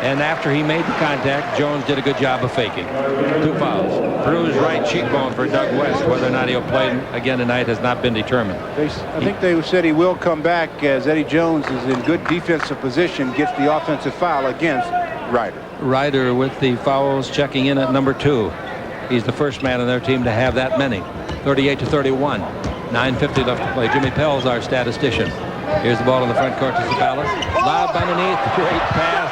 and after he made the contact, Jones did a good job of faking. 2 fouls. Bruised right cheekbone for Doug West. Whether or not he'll play again tonight has not been determined. I think they said he will come back as Eddie Jones is in good defensive position, gets the offensive foul against Ryder. Ryder with the fouls, checking in at number 2. He's the first man on their team to have that many. 38-31. 9:50 left to play. Jimmy Pell's our statistician. Here's the ball in the front court to Ceballos. Lob underneath. Great pass.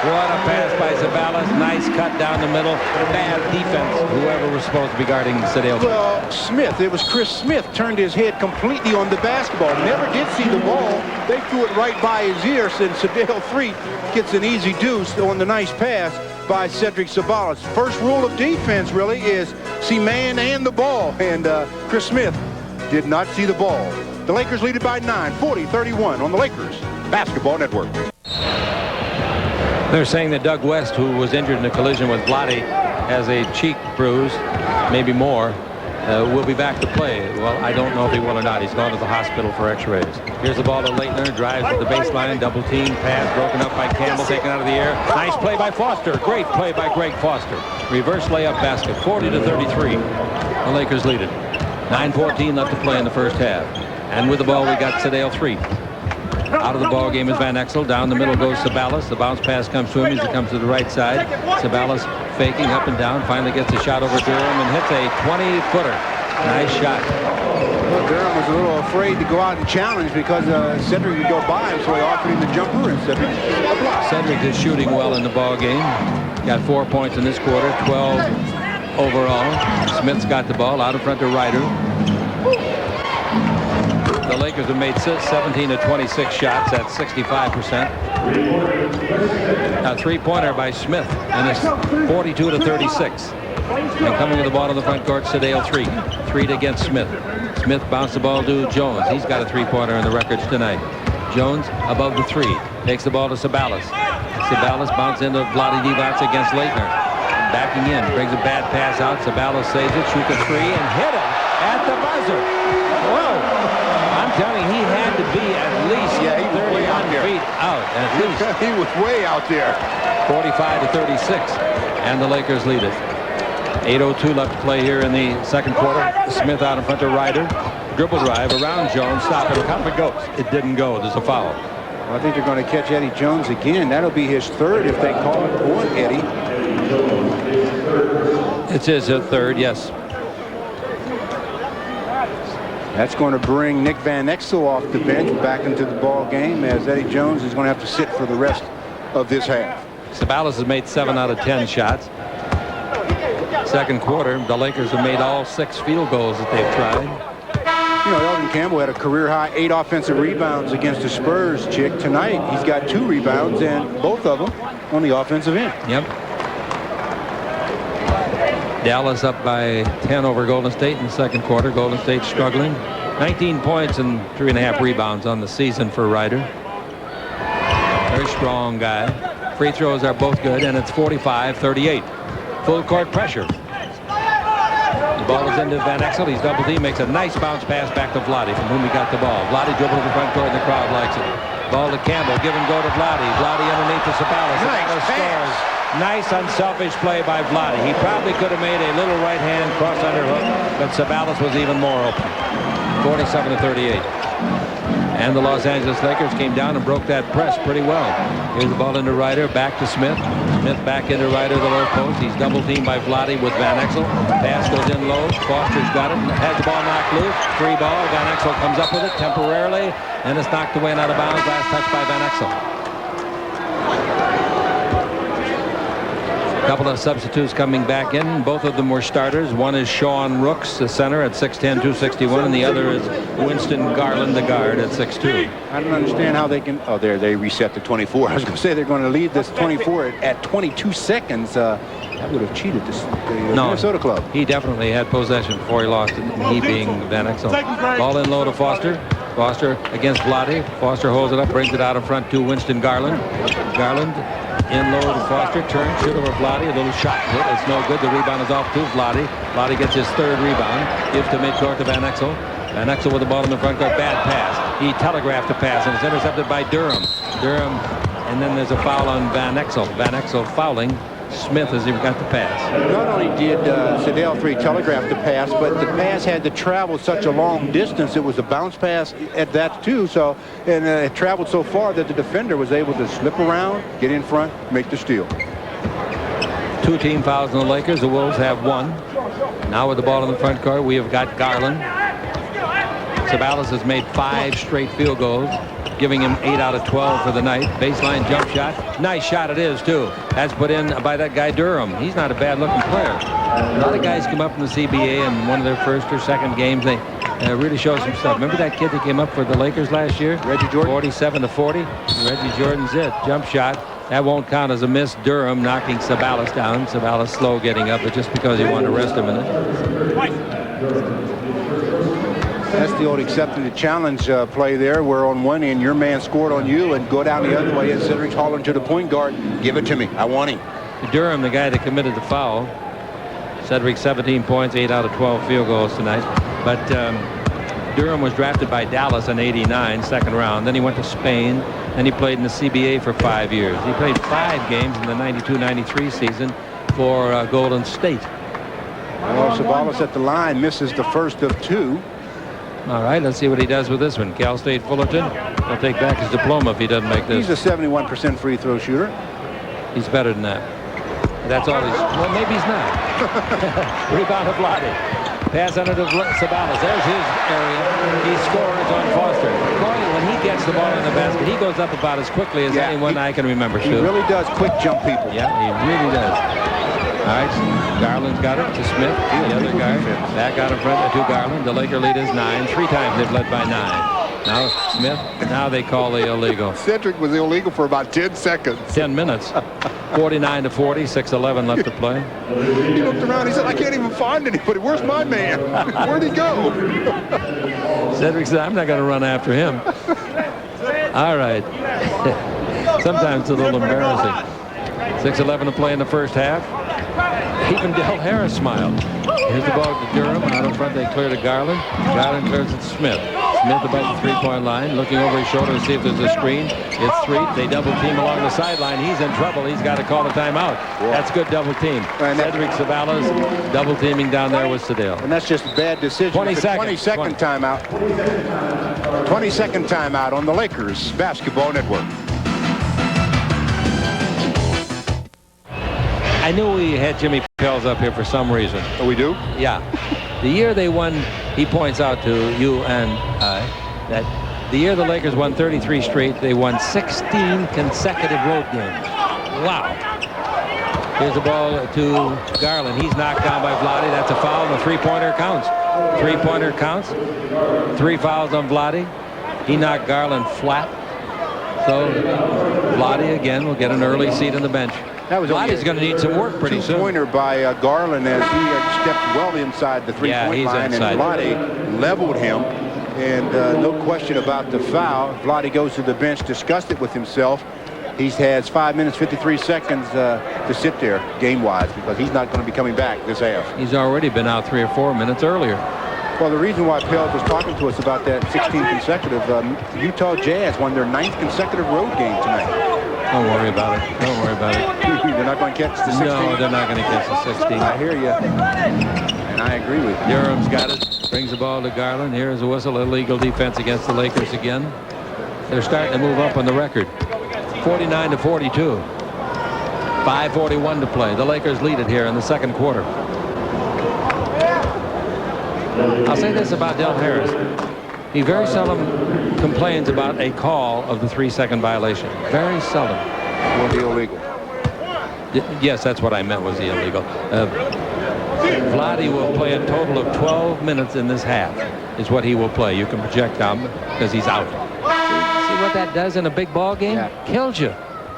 What a pass by Ceballos. Nice cut down the middle. Bad defense. Whoever was supposed to be guarding Ceballos. Well, Smith. It was Chris Smith turned his head completely on the basketball. Never did see the ball. They threw it right by his ear. And Ceballos 3 gets an easy deuce on the nice pass by Cedric Ceballos. First rule of defense really is see man and the ball. And Chris Smith did not see the ball. The Lakers lead it by 9, 40-31 on the Lakers Basketball Network. They're saying that Doug West, who was injured in a collision with Vlade, has a cheek bruise, maybe more, will be back to play. Well, I don't know if he will or not. He's gone to the hospital for x-rays. Here's the ball to Leitner, drives to the baseline, double team, pass broken up by Campbell, taken out of the air. Nice play by Foster. Great play by Greg Foster. Reverse layup basket, 40-33. The Lakers lead it. 9:14 left to play in the first half. And with the ball, we got Ceballos 3. Out of the ball game is Van Exel. Down the middle goes Ceballos. The bounce pass comes to him as he comes to the right side. Ceballos faking up and down. Finally gets a shot over Durham and hits a 20-footer. Nice shot. Well, Durham was a little afraid to go out and challenge because Cedric would go by him, so he offered him the jumper and Cedric a block. Cedric is shooting well in the ball game. Got 4 points in this quarter, 12 overall. Smith's got the ball out in front to Ryder. The Lakers have made 17 of 26 shots. That's 65%. A three-pointer by Smith, and it's 42-36. And coming with the ball to the front court, Ceballos 3. 3 against Smith. Smith bounced the ball to Jones. He's got a three-pointer in the records tonight. Jones above the 3. Takes the ball to Ceballos. Ceballos bounced into Vlade Divac against Leitner. Backing in, brings a bad pass out. Ceballos saves it, shoots a 3, and hit it at the buzzer. Whoa! I'm telling you, he had to be at least 31 feet out. At least. He was way out there. 45-36, and the Lakers lead it. 8:02 left to play here in the second quarter. Smith out in front of Ryder. Dribble drive around Jones. Stop it. How it goes? It didn't go. There's a foul. Well, I think they're going to catch Eddie Jones again. That'll be his third if they call it on Eddie. It's his third, yes. That's going to bring Nick Van Exel off the bench back into the ball game as Eddie Jones is going to have to sit for the rest of this half. Ceballos has made 7 out of 10 shots. Second quarter, the Lakers have made all 6 field goals that they've tried. You know, Elvin Campbell had a career-high 8 offensive rebounds against the Spurs, Chick. Tonight, he's got 2 rebounds, and both of them on the offensive end. Yep. Dallas up by 10 over Golden State in the second quarter. Golden State struggling. 19 points and 3.5 rebounds on the season for Ryder. Very strong guy. Free throws are both good, and it's 45-38. Full court pressure. The ball is into Van Exel. He's double team, makes a nice bounce pass back to Vlade, from whom he got the ball. Vlade dribbles to the front court, and the crowd likes it. Ball to Campbell. Give and go to Vlade. Vlade underneath to Ceballos. Ceballos scores. Nice unselfish play by Vlade. He probably could have made a little right-hand cross underhook, but Ceballos was even more open. 47-38. And the Los Angeles Lakers came down and broke that press pretty well. Here's the ball into Ryder, back to Smith. Smith back into Ryder, the low post. He's double teamed by Vlade with Van Exel. Pass goes in low. Foster's got it. Has the ball knocked loose. Free ball. Van Exel comes up with it temporarily, and it's knocked away and out of bounds. Last touch by Van Exel. A couple of substitutes coming back in. Both of them were starters. One is Sean Rooks, the center, at 6'10", 261, and the other is Winston Garland, the guard, at 6'2". I don't understand how they can. Oh, there they reset to 24. I was going to say they're going to lead this 24 at 22 seconds. That would have cheated the Minnesota club. He definitely had possession before he lost it. He being Van Exel. Ball in low to Foster. Foster against Vlade. Foster holds it up, brings it out in front to Winston Garland. Garland in low to Foster, turns, shoot over Vlade, a little shot put. It's no good. The rebound is off to Vlade. Vlade gets his third rebound, gives to midcourt to Van Exel. Van Exel with the ball in the front court, bad pass. He telegraphed the pass and it's intercepted by Durham. And then there's a foul on Van Exel. Van Exel fouling Smith as he got the pass. Not only did Sedale 3 telegraph the pass, but the pass had to travel such a long distance. It was a bounce pass at that too. So, and it traveled so far that the defender was able to slip around, get in front, make the steal. 2 team fouls on the Lakers. The Wolves have 1. Now with the ball in the front court, we have got Garland. Ceballos has made 5 straight field goals, giving him 8 out of 12 for the night. Baseline jump shot. Nice shot it is, too. That's put in by that guy Durham. He's not a bad-looking player. A lot of guys come up from the CBA in one of their first or second games. They really show some stuff. Remember that kid that came up for the Lakers last year? Reggie Jordan. 47-40. Reggie Jordan's it. Jump shot. That won't count as a miss. Durham knocking Ceballos down. Ceballos slow getting up, but just because he wanted to rest him in it. That's the old accepting the challenge play there, where on one end your man scored on you and go down the other way and Cedric's hollering to the point guard, give it to me, I want him. Durham, the guy that committed the foul. Cedric 17 points, 8 out of 12 field goals tonight. But Durham was drafted by Dallas in '89, second round. Then he went to Spain. Then he played in the CBA for 5 years. He played 5 games in the 92-93 season for Golden State. Well, Ceballos at the line misses the first of 2. All right, let's see what he does with this one. Cal State Fullerton will take back his diploma if he doesn't make this. He's a 71% free throw shooter. He's better than that. That's all he's... Well, maybe he's not. Rebound of Vlade. Pass under to Ceballos. There's his area. He scores on Foster. Corey, when he gets the ball in the basket, he goes up about as quickly as anyone I can remember. He really does quick jump people. Yeah, he really does. All right, Garland's got it to Smith, the other guy. Back out in front to Garland. The Laker lead is 9. 3 times they've led by 9. Now Smith, now they call the illegal. Cedric was illegal for about 10 seconds. 10 minutes. 49-40, 6:11 left to play. He looked around, he said, I can't even find anybody. Where's my man? Where'd he go? Cedric said, I'm not going to run after him. All right. Sometimes it's a little embarrassing. 6:11 to play in the first half. Even Del Harris smiled. Here's the ball to Durham. Out in front, they clear to Garland. Garland clears it to Smith. Smith above the three-point line, looking over his shoulder to see if there's a screen. It's 3. They double team along the sideline. He's in trouble. He's got to call a timeout. That's good double team. Cedric Ceballos double teaming down there with Sedale. And that's just a bad decision. 20 seconds. 20-second timeout. 20-second timeout on the Lakers Basketball Network. I knew we had Jimmy Pels up here for some reason. Oh, we do? Yeah. The year they won, he points out to you and I, that the year the Lakers won 33 straight, they won 16 consecutive road games. Wow. Here's the ball to Garland. He's knocked down by Vlade. That's a foul, and the three-pointer counts. Three-pointer counts. 3 fouls on Vlade. He knocked Garland flat. So Vlade again will get an early seat on the bench. Vlade's going to need some work pretty soon. Two-pointer by Garland as he stepped well inside the three-point line, and Vlade leveled him. And no question about the foul. Vlade goes to the bench, disgusted with himself. He has 5 minutes, 53 seconds to sit there game-wise because he's not going to be coming back this half. He's already been out 3 or 4 minutes earlier. Well, the reason why Pels was talking to us about that 16 consecutive, Utah Jazz won their 9th consecutive road game tonight. Don't worry about it. Don't worry about it. They're not going to catch the 16. No, they're not going to catch the 16. I hear you. And I agree with you. Durham's got it. Brings the ball to Garland. Here's a whistle. Illegal defense against the Lakers again. They're starting to move up on the record. 49-42. 5:41 to play. The Lakers lead it here in the second quarter. I'll say this about Del Harris. He very seldom complains about a call of the 3-second violation. Very seldom. Will be illegal. Yes, that's what I meant was the illegal. Vlade will play a total of 12 minutes in this half is what he will play. You can project him because he's out. See what that does in a big ball game? Yeah. Kills you.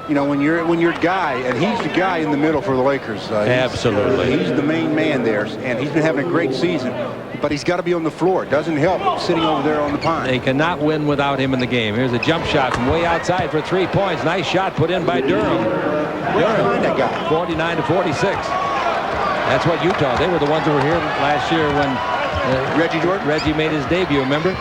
You know, when you're guy, and he's the guy in the middle for the Lakers. Absolutely. He's the main man there, and he's been having a great season. But he's got to be on the floor. It doesn't help sitting over there on the pine. They cannot win without him in the game. Here's a jump shot from way outside for 3 points. Nice shot put in by Durham. Behind that guy. 49-46. That's what Utah. They were the ones who were here last year when Reggie made his debut. Remember?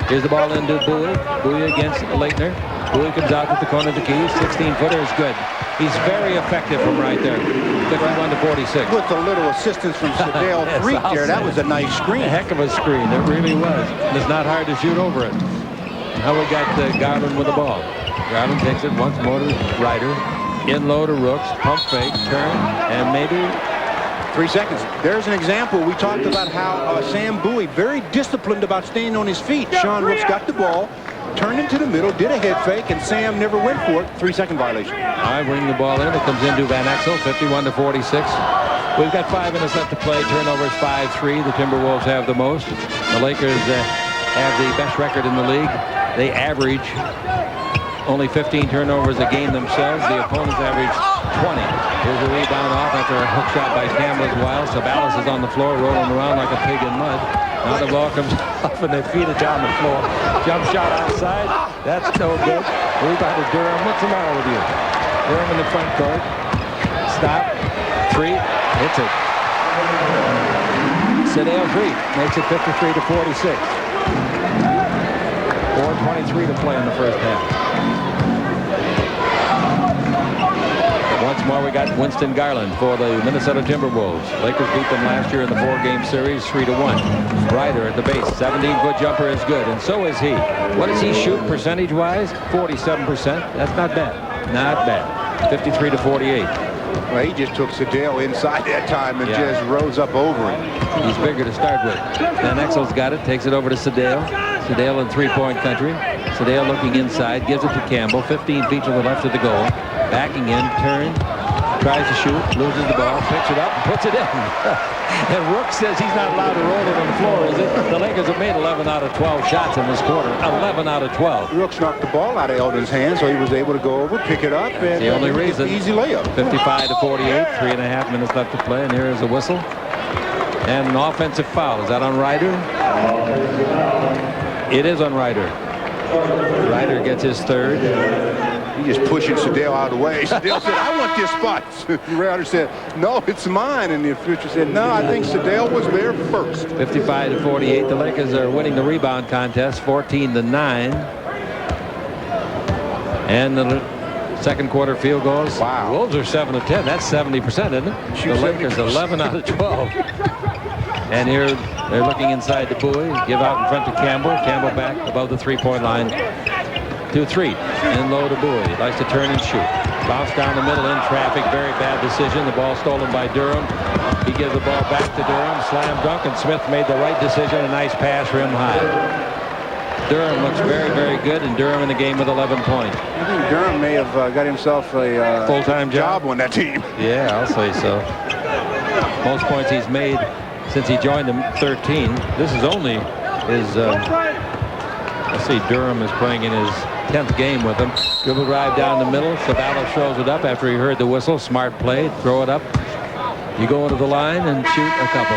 Here's the ball into Bowie. Bowie against Leitner. Bowie comes out with the corner of the key. 16-footer is good. He's very effective from right there. 51-46. With a little assistance from Sedale Freak there. That was a nice screen. A heck of a screen. It really was. And it's not hard to shoot over it. Now we got Garland with the ball. Garland takes it once more to Ryder. In low to Rooks. Pump fake. Turn. And maybe 3 seconds. There's an example. We talked about how Sam Bowie, very disciplined about staying on his feet. Sean Rooks got the ball, turned into the middle, did a head fake, and Sam never went for it. 3-second violation. I bring the ball in. It comes into Van Exel, 51-46. We've got 5 minutes left to play. Turnovers 5-3. The Timberwolves have the most. The Lakers have the best record in the league. They average only 15 turnovers a game themselves. The opponents average 20. Here's a rebound off after a hook shot by Campbell as well. Ceballos is on the floor rolling around like a pig in mud. Now the ball comes off and they feed it down the floor. Jump shot outside. That's no good. Rebound to Durham. What's the matter with you? Durham in the front court. Stop. 3. Hits it. Sedale Freak makes it 53-46. 4:23 to play in the first half. Once more, we got Winston Garland for the Minnesota Timberwolves. Lakers beat them last year in the 4-game series, 3-1. Ryder at the base, 17-foot jumper is good, and so is he. What does he shoot percentage-wise? 47%. That's not bad. Not bad. 53-48. Well, he just took Sedale inside that time and just rose up over him. He's bigger to start with. Van Exel's got it, takes it over to Sedale. Sedale in three-point country. Sedale looking inside, gives it to Campbell. 15 feet to the left of the goal. Backing in, turn, tries to shoot, loses the ball, picks it up, and puts it in. And Rook says he's not allowed to roll it on the floor, is it? The Lakers have made 11 out of 12 shots in this quarter. 11 out of 12. Rooks knocked the ball out of Eldon's hand, so he was able to go over, pick it up, and the only reason. Easy layup. 55-48, 3.5 minutes left to play, and here is a whistle. And an offensive foul. Is that on Ryder? It is on Ryder. Ryder gets his third. He just pushing Sedale out of the way. Sedale said, I want this spot. Ryder said, no, it's mine. And the official said, no, I think Sedale was there first. 55-48. The Lakers are winning the rebound contest, 14-9. And the second quarter field goals. Wow. The Wolves are 7-10. That's 70%, isn't it? The Lakers 11 out of 12. And here they're looking inside to Bowie. Give out in front to Campbell. Campbell back above the three-point line. 2-3. And low to Bowie. Likes to turn and shoot. Bounce down the middle in traffic. Very bad decision. The ball stolen by Durham. He gives the ball back to Durham. Slam dunk, and Smith made the right decision. A nice pass, rim high. Durham looks very, very good, and Durham in the game with 11 points. I think Durham may have got himself a full-time job on that team. Yeah, I'll say so. Most points he's made since he joined them, 13. This is only his, let's see, Durham is playing in his 10th game with him. Dribble drive down the middle. Ceballos throws it up after he heard the whistle. Smart play. Throw it up. You go into the line and shoot a couple.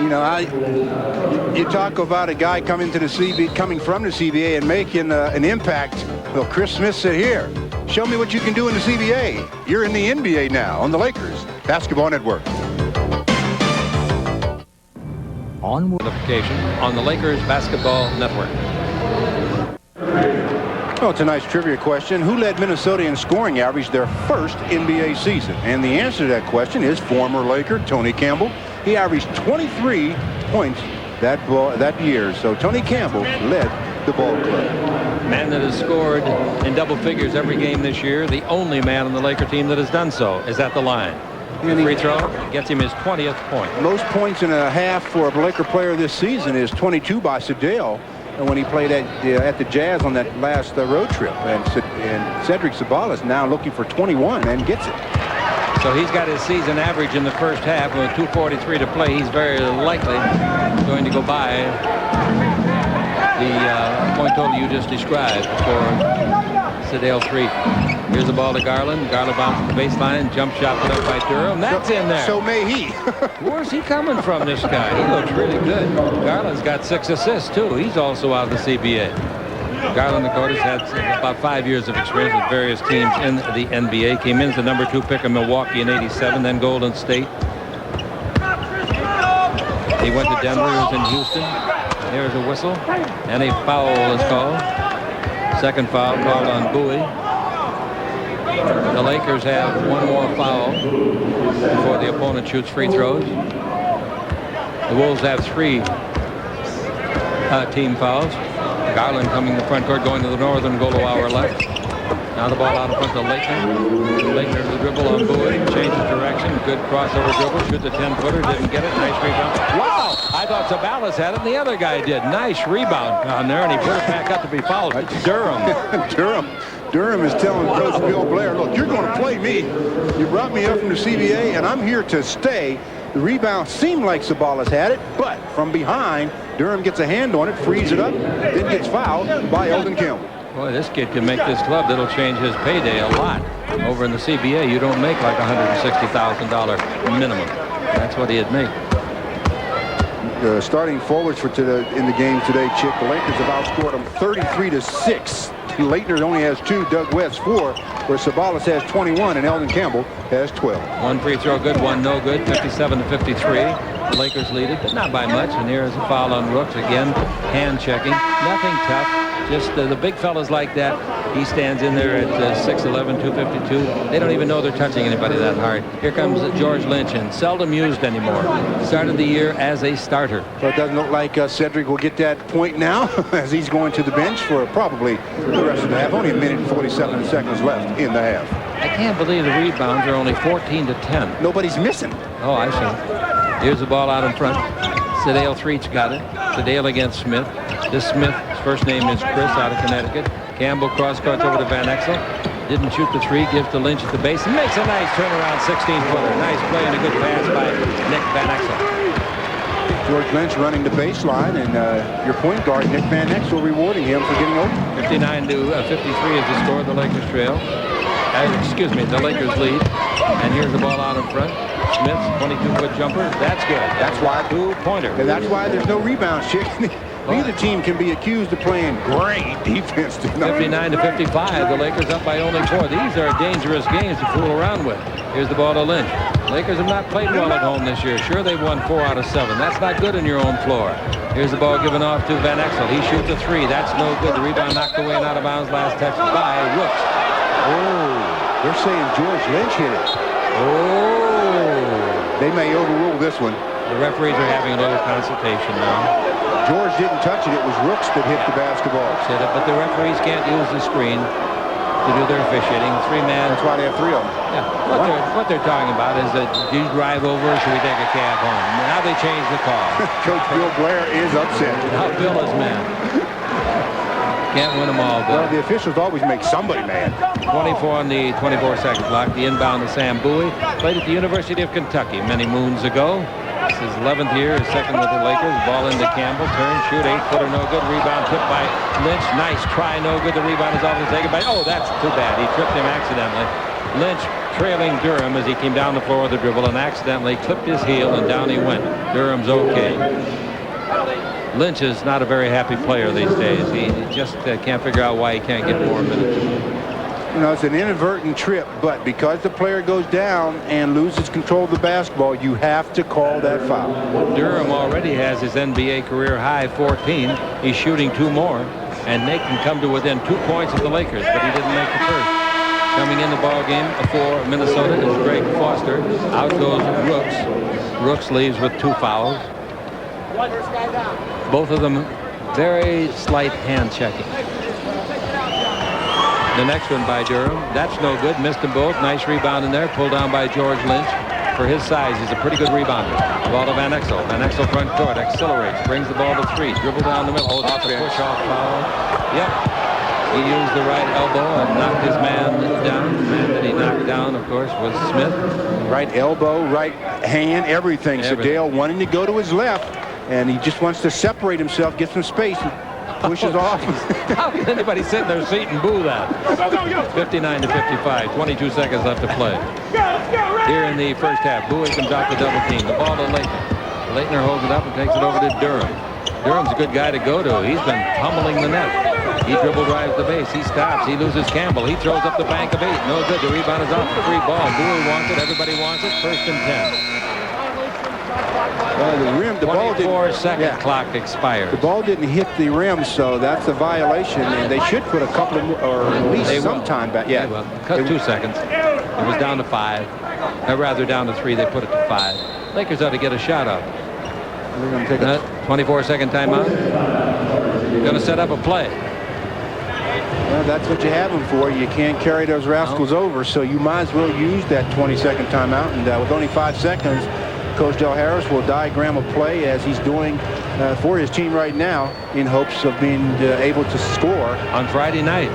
You know, you talk about a guy coming from the CBA and making an impact. Well, Chris Smith said, here, show me what you can do in the CBA. You're in the NBA now on the Lakers Basketball Network. On notification on the Lakers Basketball Network. Well, it's a nice trivia question. Who led Minnesota in scoring average their first NBA season? And the answer to that question is former Laker Tony Campbell. He averaged 23 points that year. So Tony Campbell led the ball club. Man that has scored in double figures every game this year. The only man on the Laker team that has done so is at the line. The free throw gets him his 20th point. Most points in a half for a Laker player this season is 22 by Sedale. And when he played at the Jazz on that last road trip. And Cedric Ceballos now looking for 21 and gets it. So he's got his season average in the first half with 2:43 to play. He's very likely going to go by the point total you just described for Sedale 3. Here's the ball to Garland. Garland bounces the baseline. Jump shot put up by Durham. That's in there. So may he. Where's he coming from, this guy? He looks really good. Garland's got 6 assists, too. He's also out of the CBA. Garland, of course, had about 5 years of experience with various teams in the NBA. Came in as the #2 pick in Milwaukee in '87, then Golden State. He went to Denver. He was in Houston. There's a whistle, and a foul is called. Second foul called on Bowie. The Lakers have one more foul before the opponent shoots free throws. The Wolves have 3 team fouls. Garland coming to the front court, going to the northern goal, hour left. Now the ball out in front of Laettner. Laettner to the dribble on Bowie. Changes direction. Good crossover dribble. Shoots a 10-footer. Didn't get it. Nice rebound. Wow! I thought Ceballos had it, and the other guy did. Nice rebound on there, and he put it back up to be fouled. It's Durham. Durham is telling Coach Bill Blair, look, you're going to play me. You brought me up from the CBA, and I'm here to stay. The rebound seemed like Ceballos had it, but from behind, Durham gets a hand on it, frees it up, then gets fouled by Eldon Campbell. Boy, this kid can make this club. That'll change his payday a lot. Over in the CBA, you don't make like $160,000 minimum. That's what he'd make. Starting forwards for in the game today, Chick, the Lakers have outscored them 33-6. Laettner only has 2, Doug West 4, where Ceballos has 21 and Eldon Campbell has 12. One free throw good, one no good, 57-53. The Lakers lead it, but not by much. And here's a foul on Rooks again, hand checking. Nothing tough. Just the big fellas like that. He stands in there at 6'11", 252. They don't even know they're touching anybody that hard. Here comes George Lynch, and seldom used anymore. Started the year as a starter. So it doesn't look like Cedric will get that point now as he's going to the bench for probably the rest of the half. Only 1 minute and 47 seconds left in the half. I can't believe the rebounds are only 14-10. Nobody's missing. Oh, I see. Here's the ball out in front. Sedale 3's got it. Sedale against Smith. This Smith's first name is Chris out of Connecticut. Campbell cross courts over to Van Exel. Didn't shoot the 3. Gives to Lynch at the base and makes a nice turnaround 16-footer. Nice play and a good pass by Nick Van Exel. George Lynch running the baseline, and your point guard, Nick Van Exel, rewarding him for getting open. 59-53 is the score. The Lakers trail. Excuse me, the Lakers lead. And here's the ball out in front. Smith's 22-foot jumper. That's good. That's why 2-pointer. And that's why there's no rebounds, Chick. Neither team can be accused of playing great defense tonight. 59-55. The Lakers up by only 4. These are dangerous games to fool around with. Here's the ball to Lynch. Lakers have not played well at home this year. Sure, they've won 4 out of 7. That's not good in your own floor. Here's the ball given off to Van Exel. He shoots a 3. That's no good. The rebound knocked away and out of bounds. Last touch by Rooks. Oh, they're saying George Lynch hit it. Oh. They may overrule this one. The referees are having a little consultation now. George didn't touch it. It was Rooks that hit the basketball. But the referees can't use the screen to do their officiating. 3-man. That's why they have 3 of them. Yeah. What they're talking about is that, do you drive over or should we take a cab home? Now they changed the call. Coach Bill Blair is upset. Now Bill is mad. Can't win them all, Bill. Well, the officials always make somebody mad. 24 on the 24-second clock. The inbound to Sam Bowie. Played at the University of Kentucky many moons ago. This is 11th year, his second with the Lakers. Ball into Campbell. Turn, shoot, 8-footer, no good. Rebound tipped by Lynch. Nice try, no good. The rebound is off the taken by. Oh, that's too bad. He tripped him accidentally. Lynch trailing Durham as he came down the floor with the dribble and accidentally clipped his heel and down he went. Durham's okay. Lynch is not a very happy player these days. He just can't figure out why he can't get more minutes. You know, it's an inadvertent trip, but because the player goes down and loses control of the basketball, you have to call that foul. Durham already has his NBA career high 14. He's shooting 2 more, and Nate can come to within 2 points of the Lakers, but he didn't make the first. Coming in the ball game for Minnesota is Greg Foster. Out goes Rooks. Rooks leaves with 2 fouls. Both of them very slight hand checking. The next one by Durham. That's no good. Missed them both. Nice rebound in there. Pulled down by George Lynch. For his size, he's a pretty good rebounder. The ball to Van Exel. Van Exel front court. Accelerates. Brings the ball to 3. Dribble down the middle. Oh, that's a push-off foul. Yep. He used the right elbow and knocked his man down. The man that he knocked down, of course, was Smith. Right elbow, right hand, everything. Sedale wanting to go to his left, and he just wants to separate himself, get some space. pushes off. How can anybody sit in their seat and boo that? 59 to 55. 22 seconds left to play. Here in the first half, Bowie comes out to double team. The ball to Leitner. Leitner holds it up and takes it over to Durham. Durham's a good guy to go to. He's been pummeling the net. He dribble drives the base. He stops. He loses Campbell. He throws up the bank of 8. No good. The rebound is off the free ball. Bowie wants it. Everybody wants it. First and 10. The rim, the ball didn't. 4-second clock expires. The ball didn't hit the rim, so that's a violation, and they should put a couple of, or at least some time back. Yeah, well, cut 2 seconds. It was down to 5. Or rather, down to 3. They put it to 5. Lakers ought to get a shot up. They're going to take a 24-second timeout. Going to set up a play. Well, that's what you have them for. You can't carry those rascals over, so you might as well use that 20-second timeout. And with only 5 seconds, Coach Del Harris will diagram a play as he's doing for his team right now in hopes of being able to score. On Friday night,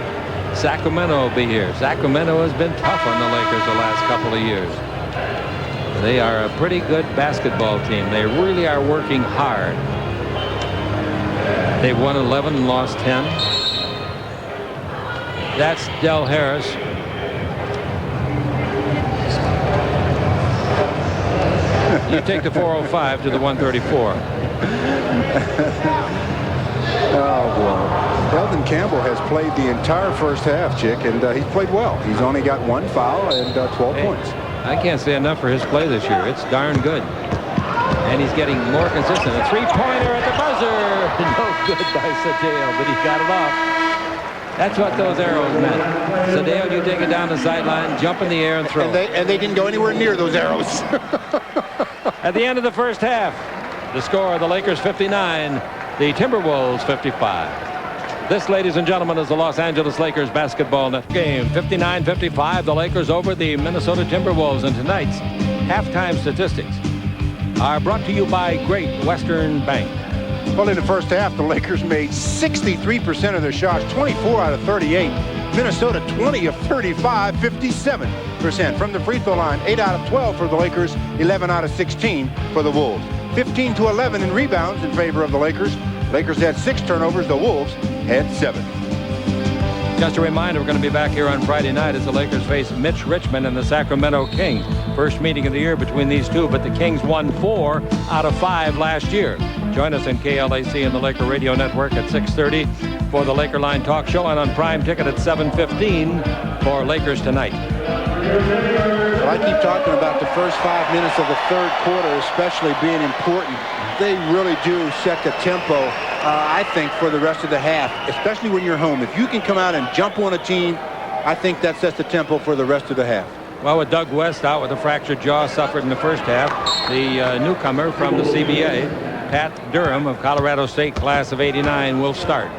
Sacramento will be here. Sacramento has been tough on the Lakers the last couple of years. They are a pretty good basketball team. They really are working hard. They've won 11 and lost 10. That's Del Harris. You take the 405 to the 134. Oh, boy. Eldon Campbell has played the entire first half, Chick, and he's played well. He's only got 1 foul and 12 points. I can't say enough for his play this year. It's darn good. And he's getting more consistent. A 3-pointer at the buzzer. No good by Ceballos, but he got it off. That's what those arrows meant. Ceballos, you take it down the sideline, jump in the air, and throw. And they didn't go anywhere near those arrows. At the end of the first half, the score, the Lakers 59, the Timberwolves 55. This, ladies and gentlemen, is the Los Angeles Lakers basketball net game. 59-55, the Lakers over the Minnesota Timberwolves. And tonight's halftime statistics are brought to you by Great Western Bank. Well, in the first half, the Lakers made 63% of their shots, 24 out of 38. Minnesota 20 of 35, 57%. From the free throw line, 8 out of 12 for the Lakers, 11 out of 16 for the Wolves. 15 to 11 in rebounds in favor of the Lakers. Lakers had 6 turnovers, the Wolves had 7. Just a reminder, we're going to be back here on Friday night as the Lakers face Mitch Richmond and the Sacramento Kings. First meeting of the year between these two, but the Kings won 4 out of 5 last year. Join us in KLAC and the Laker Radio Network at 6:30 for the Laker Line Talk Show, and on Prime Ticket at 7:15 for Lakers Tonight. Well, I keep talking about the first 5 minutes of the third quarter, especially being important. They really do set the tempo, I think, for the rest of the half, especially when you're home. If you can come out and jump on a team, I think that sets the tempo for the rest of the half. Well, with Doug West out with a fractured jaw suffered in the first half, the newcomer from the CBA, Pat Durham of Colorado State, class of '89, will start.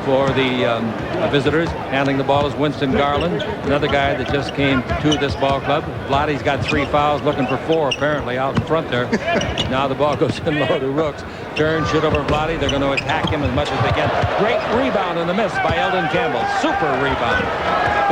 For the visitors, handling the ball is Winston Garland, another guy that just came to this ball club. Vlade's got 3 fouls, looking for 4 apparently out in front there. Now the ball goes in low to Rooks. Turn, shoot over Vlade. They're going to attack him as much as they can. Great rebound in the miss by Eldon Campbell. Super rebound.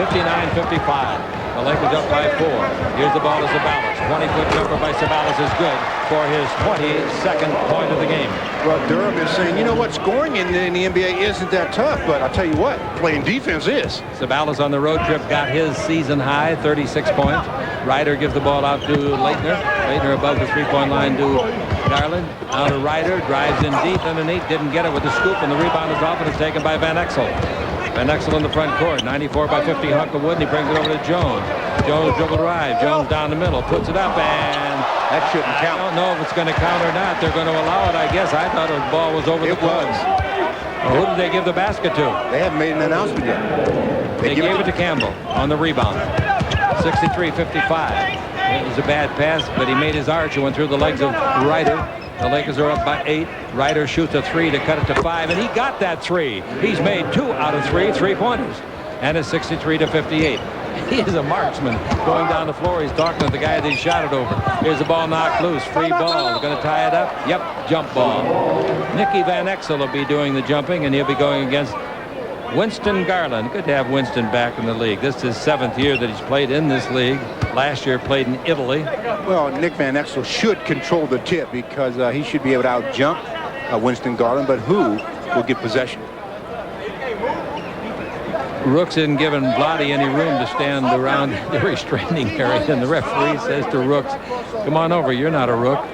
59-55. The Lakers up by 4. Here's the ball to Ceballos. 20-foot jumper by Ceballos is good for his 22nd point of the game. Well, Durham is saying, you know what, scoring in the NBA isn't that tough, but I'll tell you what, playing defense is. Ceballos on the road trip got his season high, 36 points. Ryder gives the ball out to Leitner. Leitner above the three-point line to Garland. Now to Ryder, drives in deep underneath, didn't get it with the scoop, and the rebound is off, and it's taken by Van Exel. Van Exel in the front court, 94-50 hunk of wood, and he brings it over to Jones. Jones dribble drive, Jones down the middle, puts it up, and that shouldn't count. I don't know if it's going to count or not. They're going to allow it, I guess. I thought the ball was over the post. Well, who did they give the basket to? They haven't made an announcement yet. They gave it to Campbell on the rebound. 63-55. It was a bad pass, but he made his arch and went through the legs of Ryder. The Lakers are up by 8. Ryder shoots a 3 to cut it to 5, and he got that 3. He's made 2 out of 3 3-pointers, and it's 63-58. He is a marksman going down the floor. He's talking to the guy that he shot it over. Here's the ball knocked loose. Free ball. They're going to tie it up. Yep, jump ball. Nicky Van Exel will be doing the jumping, and he'll be going against Winston Garland. Good to have Winston back in the league. This is his 7th year that he's played in this league. Last year played in Italy. Well, Nick Van Exel should control the tip because he should be able to out-jump Winston Garland, but who will get possession? Rooks isn't giving Vlade any room to stand around the restraining area, and the referee says to Rooks, "Come on over. You're not a Rook."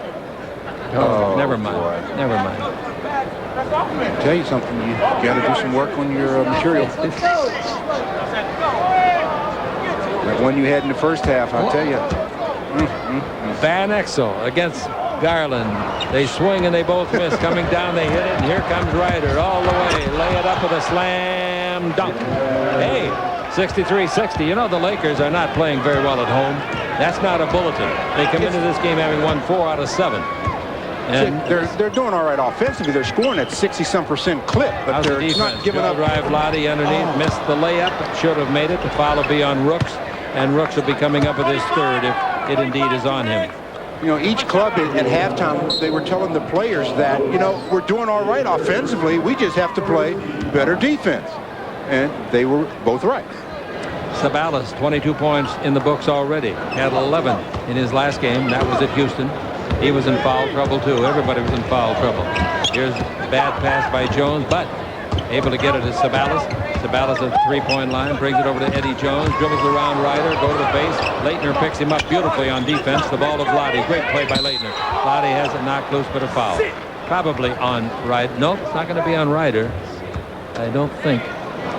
Oh, never mind. Boy. Never mind. I'll tell you something. You got to do some work on your material. That one you had in the first half, I'll tell you. Van Exel against Garland. They swing and they both miss. Coming down, they hit it, and here comes Ryder all the way. Lay it up with a slam dunk. Hey, 63-60. You know, the Lakers are not playing very well at home. That's not a bulletin. They come into this game having won 4 out of 7. And they're doing all right offensively. They're scoring at 60-some% clip, but they're not giving up. Drive Vlade underneath, missed the layup, should have made it. The foul will be on Rooks, and Rooks will be coming up with his third if it indeed is on him. You know, each club at halftime, they were telling the players that, you know, we're doing all right offensively. We just have to play better defense. And they were both right. Ceballos, 22 points in the books already. Had 11 in his last game. That was at Houston. He was in foul trouble, too. Everybody was in foul trouble. Here's a bad pass by Jones, but able to get it to Ceballos. Ceballos at the three-point line, brings it over to Eddie Jones, dribbles around Ryder, go to the base. Leitner picks him up beautifully on defense. The ball to Vlade. Great play by Leitner. Vlade has it knocked loose, but a foul. Probably on Ryder. No, it's not going to be on Ryder. I don't think.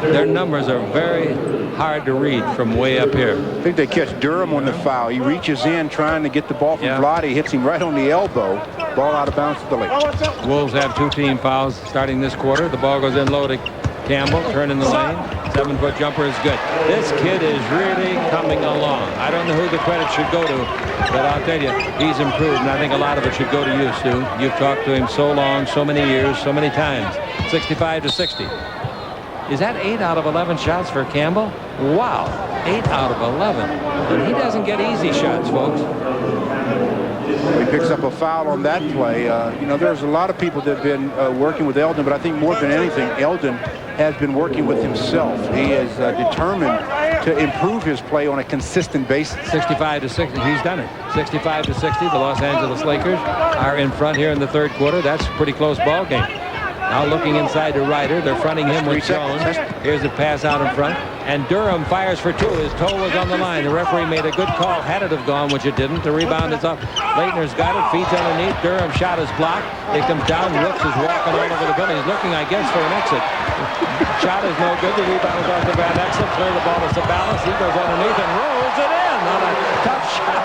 Their numbers are very hard to read from way up here. I think they catch Durham on the foul. He reaches in trying to get the ball from Vlade. Hits him right on the elbow. Ball out of bounds to the Lakers. Wolves have 2 team fouls starting this quarter. The ball goes in low to Campbell. Turn in the lane. 7-foot jumper is good. This kid is really coming along. I don't know who the credit should go to, but I'll tell you, he's improved, and I think a lot of it should go to you, Stu. You've talked to him so long, so many years, so many times. 65-60. Is that 8 out of 11 shots for Campbell? Wow, 8 out of 11. And he doesn't get easy shots, folks. He picks up a foul on that play. You know, there's a lot of people that have been working with Eldon, but I think more than anything, Eldon has been working with himself. He is determined to improve his play on a consistent basis. 65-60, he's done it. 65-60, the Los Angeles Lakers are in front here in the third quarter. That's a pretty close ball game. Now looking inside to Ryder. They're fronting him with Jones. Here's a pass out in front. And Durham fires for 2. His toe was on the line. The referee made a good call. Had it have gone, which it didn't. The rebound is up. Leitner's got it. Feet underneath. Durham shot is blocked. It comes down. Rooks is walking all over the building. He's looking, I guess, for an exit. Shot is no good. The rebound is off the Van Exel. Clear the ball to Ceballos. He goes underneath and rolls it in on a tough shot.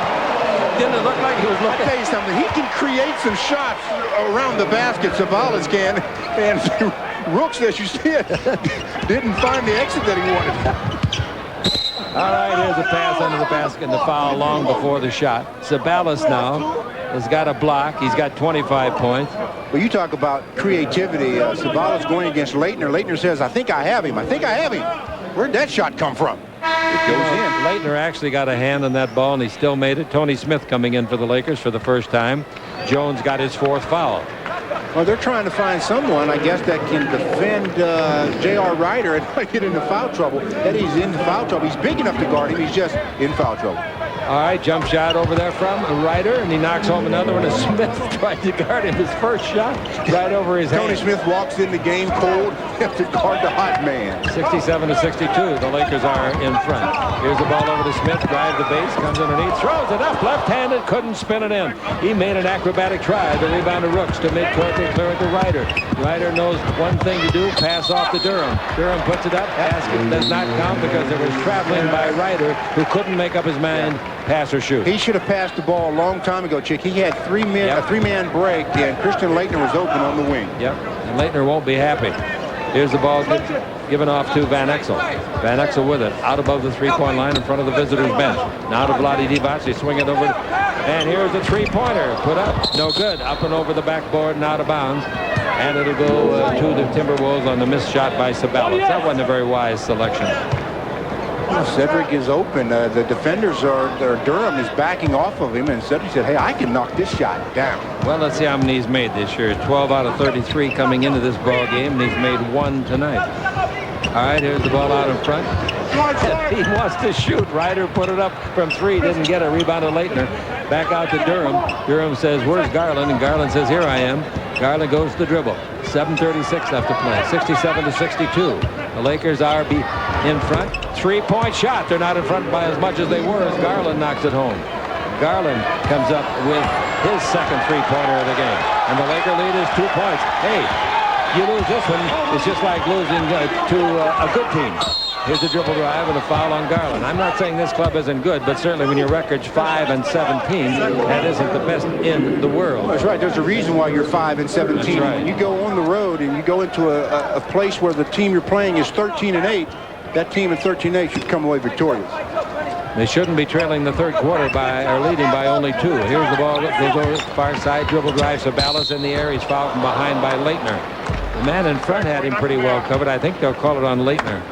Didn't look like he was looking. I'll tell you something. He can create some shots around the basket. Ceballos can. And Rooks, as you said, didn't find the exit that he wanted. All right, here's a pass under the basket and the foul long before the shot. Ceballos now has got a block. He's got 25 points. Well, you talk about creativity. Ceballos going against Leitner. Leitner says, I think I have him. I think I have him. Where'd that shot come from? It goes in. Leitner actually got a hand on that ball, and he still made it. Tony Smith coming in for the Lakers for the first time. Jones got his 4th foul. Well, they're trying to find someone, I guess, that can defend J.R. Ryder and not get into foul trouble. Eddie's in foul trouble. He's big enough to guard him. He's just in foul trouble. All right, jump shot over there from Ryder, and he knocks home another one. And Smith tried to guard him. His first shot right over his head. Tony Smith walks in the game cold to guard the hot man. 67-62. The Lakers are in front. Here's the ball over to Smith. Drive the base. Comes underneath. Throws it up. Left-handed. Couldn't spin it in. He made an acrobatic try. The rebound to Rooks to midcourt. They clear it to Ryder. Ryder knows one thing to do. Pass off to Durham. Durham puts it up. Basket does not count because there was traveling by Ryder, who couldn't make up his mind. Pass or shoot. He should have passed the ball a long time ago, Chick. He had a three-man break, and Christian Leitner was open on the wing. Yep, and Leitner won't be happy. Here's the ball given off to Van Exel. Van Exel with it, out above the three-point line in front of the visitors' bench. Now to Vlade Divac. They swing it over, and here's the three-pointer. Put up, no good. Up and over the backboard and out of bounds. And it'll go to the Timberwolves on the missed shot by Ceballos. That wasn't a very wise selection. Well, Cedric is open. The defenders Durham is backing off of him, and Cedric said, hey, I can knock this shot down. Well, let's see how many he's made this year. 12 out of 33 coming into this ball game, and he's made 1 tonight. All right, here's the ball out in front. He wants to shoot. Ryder put it up from 3, didn't get a rebound to Leitner. Back out to Durham. Durham says, where's Garland? And Garland says, here I am. Garland goes to dribble. 7:36 left to play. 67-62. The Lakers are in front. Three-point shot. They're not in front by as much as they were as Garland knocks it home. Garland comes up with his second three-pointer of the game. And the Laker lead is 2 points. Hey, you lose this one, it's just like losing to a good team. Here's a dribble drive and a foul on Garland. I'm not saying this club isn't good, but certainly when your record's 5-17, that isn't the best in the world. That's right. There's a reason why you're 5-17. That's right. When you go on the road and you go into a place where the team you're playing is 13-8, that team at 13-8 should come away victorious. They shouldn't be trailing the third quarter or leading by only 2. Here's the ball that goes over the far side. Dribble drive. Ceballos in the air. He's fouled from behind by Leitner. The man in front had him pretty well covered. I think they'll call it on Leitner.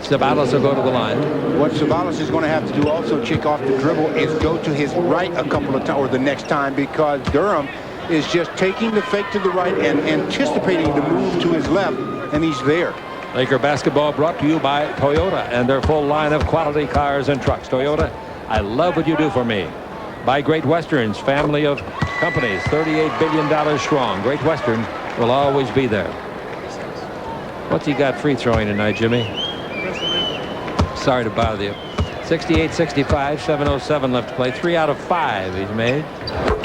Ceballos will go to the line. What Ceballos is going to have to do also, check off the dribble, is go to his right a couple of times, or the next time, because Durham is just taking the fake to the right and anticipating the move to his left, and he's there. Laker basketball brought to you by Toyota and their full line of quality cars and trucks. Toyota, I love what you do for me. By Great Western's family of companies, $38 billion strong. Great Western will always be there. What's he got free throwing tonight, Jimmy? Sorry to bother you. 68-65, 7:07 left to play. 3 out of 5 he's made.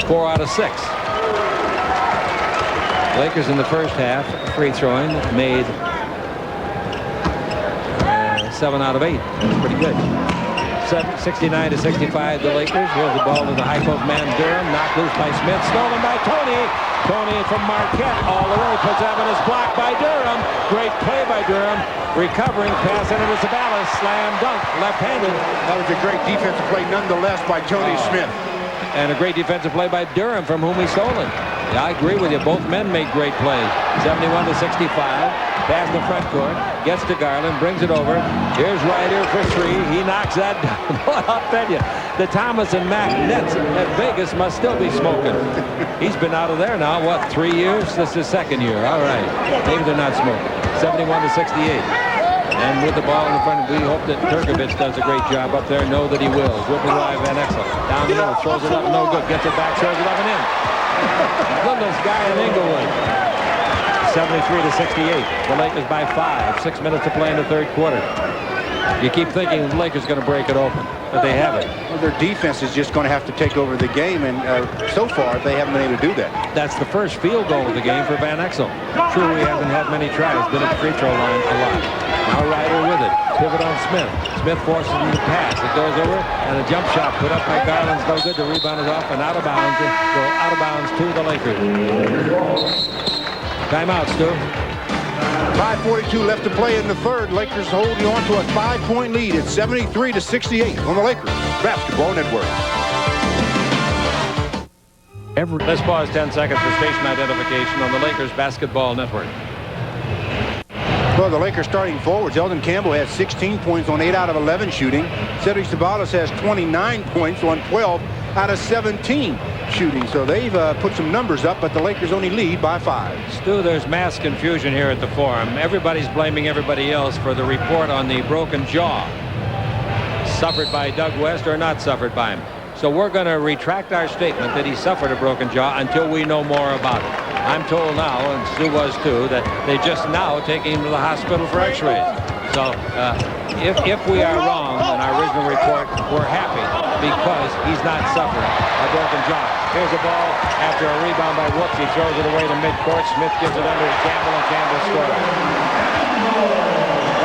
4 out of 6. Lakers in the first half, free throwing, made 7 out of 8. That's pretty good. 69-65 the Lakers. Here's the ball to the high post man Durham. Knocked loose by Smith. Stolen by Tony. Tony from Marquette all the way. Puts Evans blocked by Durham. Great play by Durham. Recovering pass into Ceballos. Slam dunk. Left-handed. That was a great defensive play nonetheless by Tony Smith. And a great defensive play by Durham, from whom he stole it. Yeah, I agree with you. Both men made great plays. 71-65. Pass the front court. Gets to Garland. Brings it over. Here's Ryder for 3. He knocks that down. Boy, I'll tell you, the Thomas and Mack Nets at Vegas must still be smoking. He's been out of there now, what, 3 years? This is his second year. All right. Maybe they're not smoking. 71-68. And with the ball in the front, we hope that Turkovic does a great job up there. Know that he will. Dribble drive Van Exel. Down the middle. Throws it up. No good. Gets it back. Throws it up and in. Littlest guy in Inglewood. 73-68. The Lakers by 5. 6 minutes to play in the third quarter. You keep thinking the Lakers going to break it open, but they haven't. Well, their defense is just going to have to take over the game, and so far they haven't been able to do that. That's the first field goal of the game for Van Exel. True, he hasn't had many tries. Been at the free throw line a lot. Now Ryder with it. Pivot on Smith. Smith forces him to pass. It goes over, and a jump shot put up by Garland's no good. The rebound is off and out of bounds. Go out of bounds to the Lakers. Timeout, Stu. 5:42 left to play in the third. Lakers holding on to a 5-point lead. It's 73-68 on the Lakers Basketball Network. Let's pause 10 seconds for station identification on the Lakers Basketball Network. Well, the Lakers starting forwards, Eldon Campbell has 16 points on 8 out of 11 shooting. Cedric Ceballos has 29 points on 12 out of 17 shooting. So they've put some numbers up, but the Lakers only lead by 5. Stu, there's mass confusion here at the Forum. Everybody's blaming everybody else for the report on the broken jaw. Suffered by Doug West or not suffered by him. So we're going to retract our statement that he suffered a broken jaw until we know more about it. I'm told now, and Stu was too, that they're just now taking him to the hospital for x-rays. So if we are wrong in our original report, we're happy because he's not suffering a broken jaw. Here's a ball after a rebound by Woods. He throws it away to midcourt. Smith gives it under to Campbell, and Campbell scores.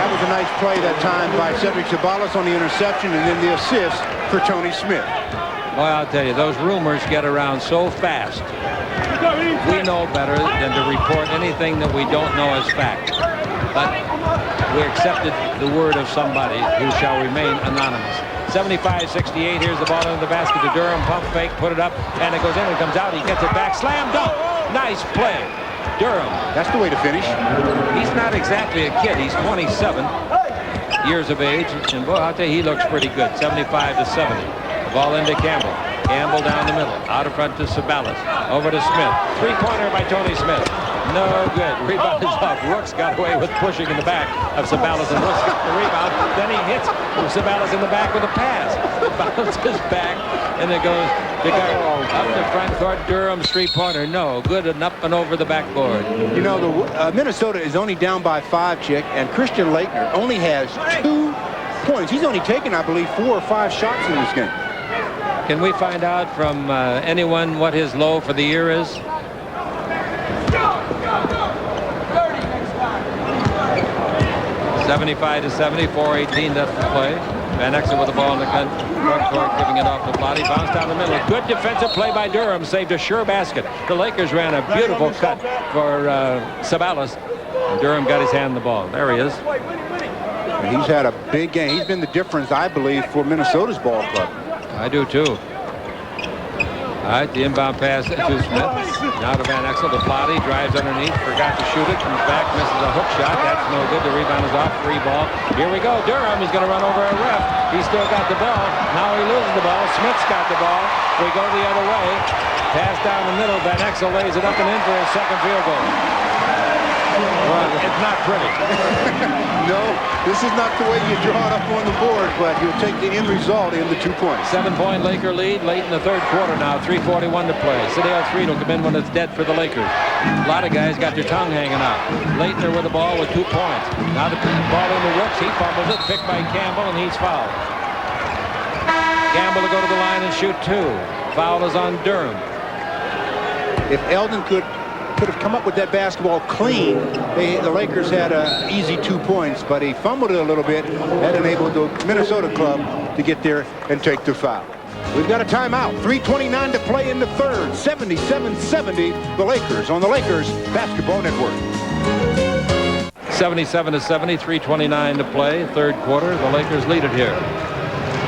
That was a nice play that time by Cedric Ceballos on the interception, and then the assist for Tony Smith. Boy, I'll tell you, those rumors get around so fast. We know better than to report anything that we don't know as fact. But we accepted the word of somebody who shall remain anonymous. 75-68. Here's the ball into the basket to Durham. Pump fake, put it up, and it goes in. It comes out. He gets it back. Slam dunk. Nice play. Durham. That's the way to finish. He's not exactly a kid. He's 27 years of age. And boy, I'll tell you, he looks pretty good. 75-70. The ball into Campbell. Campbell down the middle. Out in front to Ceballos. Over to Smith. Three-pointer by Tony Smith. No good. Rebound is off. Rooks got away with pushing in the back of Ceballos, and Rooks got the rebound. Then he hits Ceballos in the back with a pass. Bounces back, and it goes to up the front court. Durham's three-pointer. No good, and up and over the backboard. You know, the Minnesota is only down by 5, Chick, and Christian Laettner only has 2 points. He's only taken, I believe, 4 or 5 shots in this game. Can we find out from anyone what his low for the year is? 75-70, 4:18 left to play. Van Exel with the ball in the front court, giving it off to Blotty. Bounce down the middle. Good defensive play by Durham. Saved a sure basket. The Lakers ran a beautiful cut for Ceballos. Durham got his hand on the ball. There he is. He's had a big game. He's been the difference, I believe, for Minnesota's ball club. I do, too. All right, the inbound pass to Smith. Now to Van Exel. To Blotty. Drives underneath. Forgot to shoot it. Comes back. Misses a hook shot. That's no good. The rebound is off. Free ball. Here we go. Durham is going to run over a ref. He's still got the ball. Now he loses the ball. Smith's got the ball. We go the other way. Pass down the middle. Van Exel lays it up and in for his second field goal. Well, it's not pretty. No, this is not the way you draw it up on the board, but you'll take the end result in the 2 points. 7-point Laker lead late in the third quarter now. 3:41 to play. Cedeo 3 will come in when it's dead for the Lakers. A lot of guys got their tongue hanging out. Laettner with the ball with 2 points. Now the ball into Rooks. He fumbles it. Picked by Campbell, and he's fouled. Campbell to go to the line and shoot 2. Foul is on Durham. If Eldon could have come up with that basketball clean, the Lakers had an easy 2 points, but he fumbled it a little bit. That enabled the Minnesota club to get there and take the foul. We've got a timeout. 3:29 to play in the third. 77-70, the Lakers on the Lakers Basketball Network. 77-70, 3:29 to play. Third quarter. The Lakers lead it here.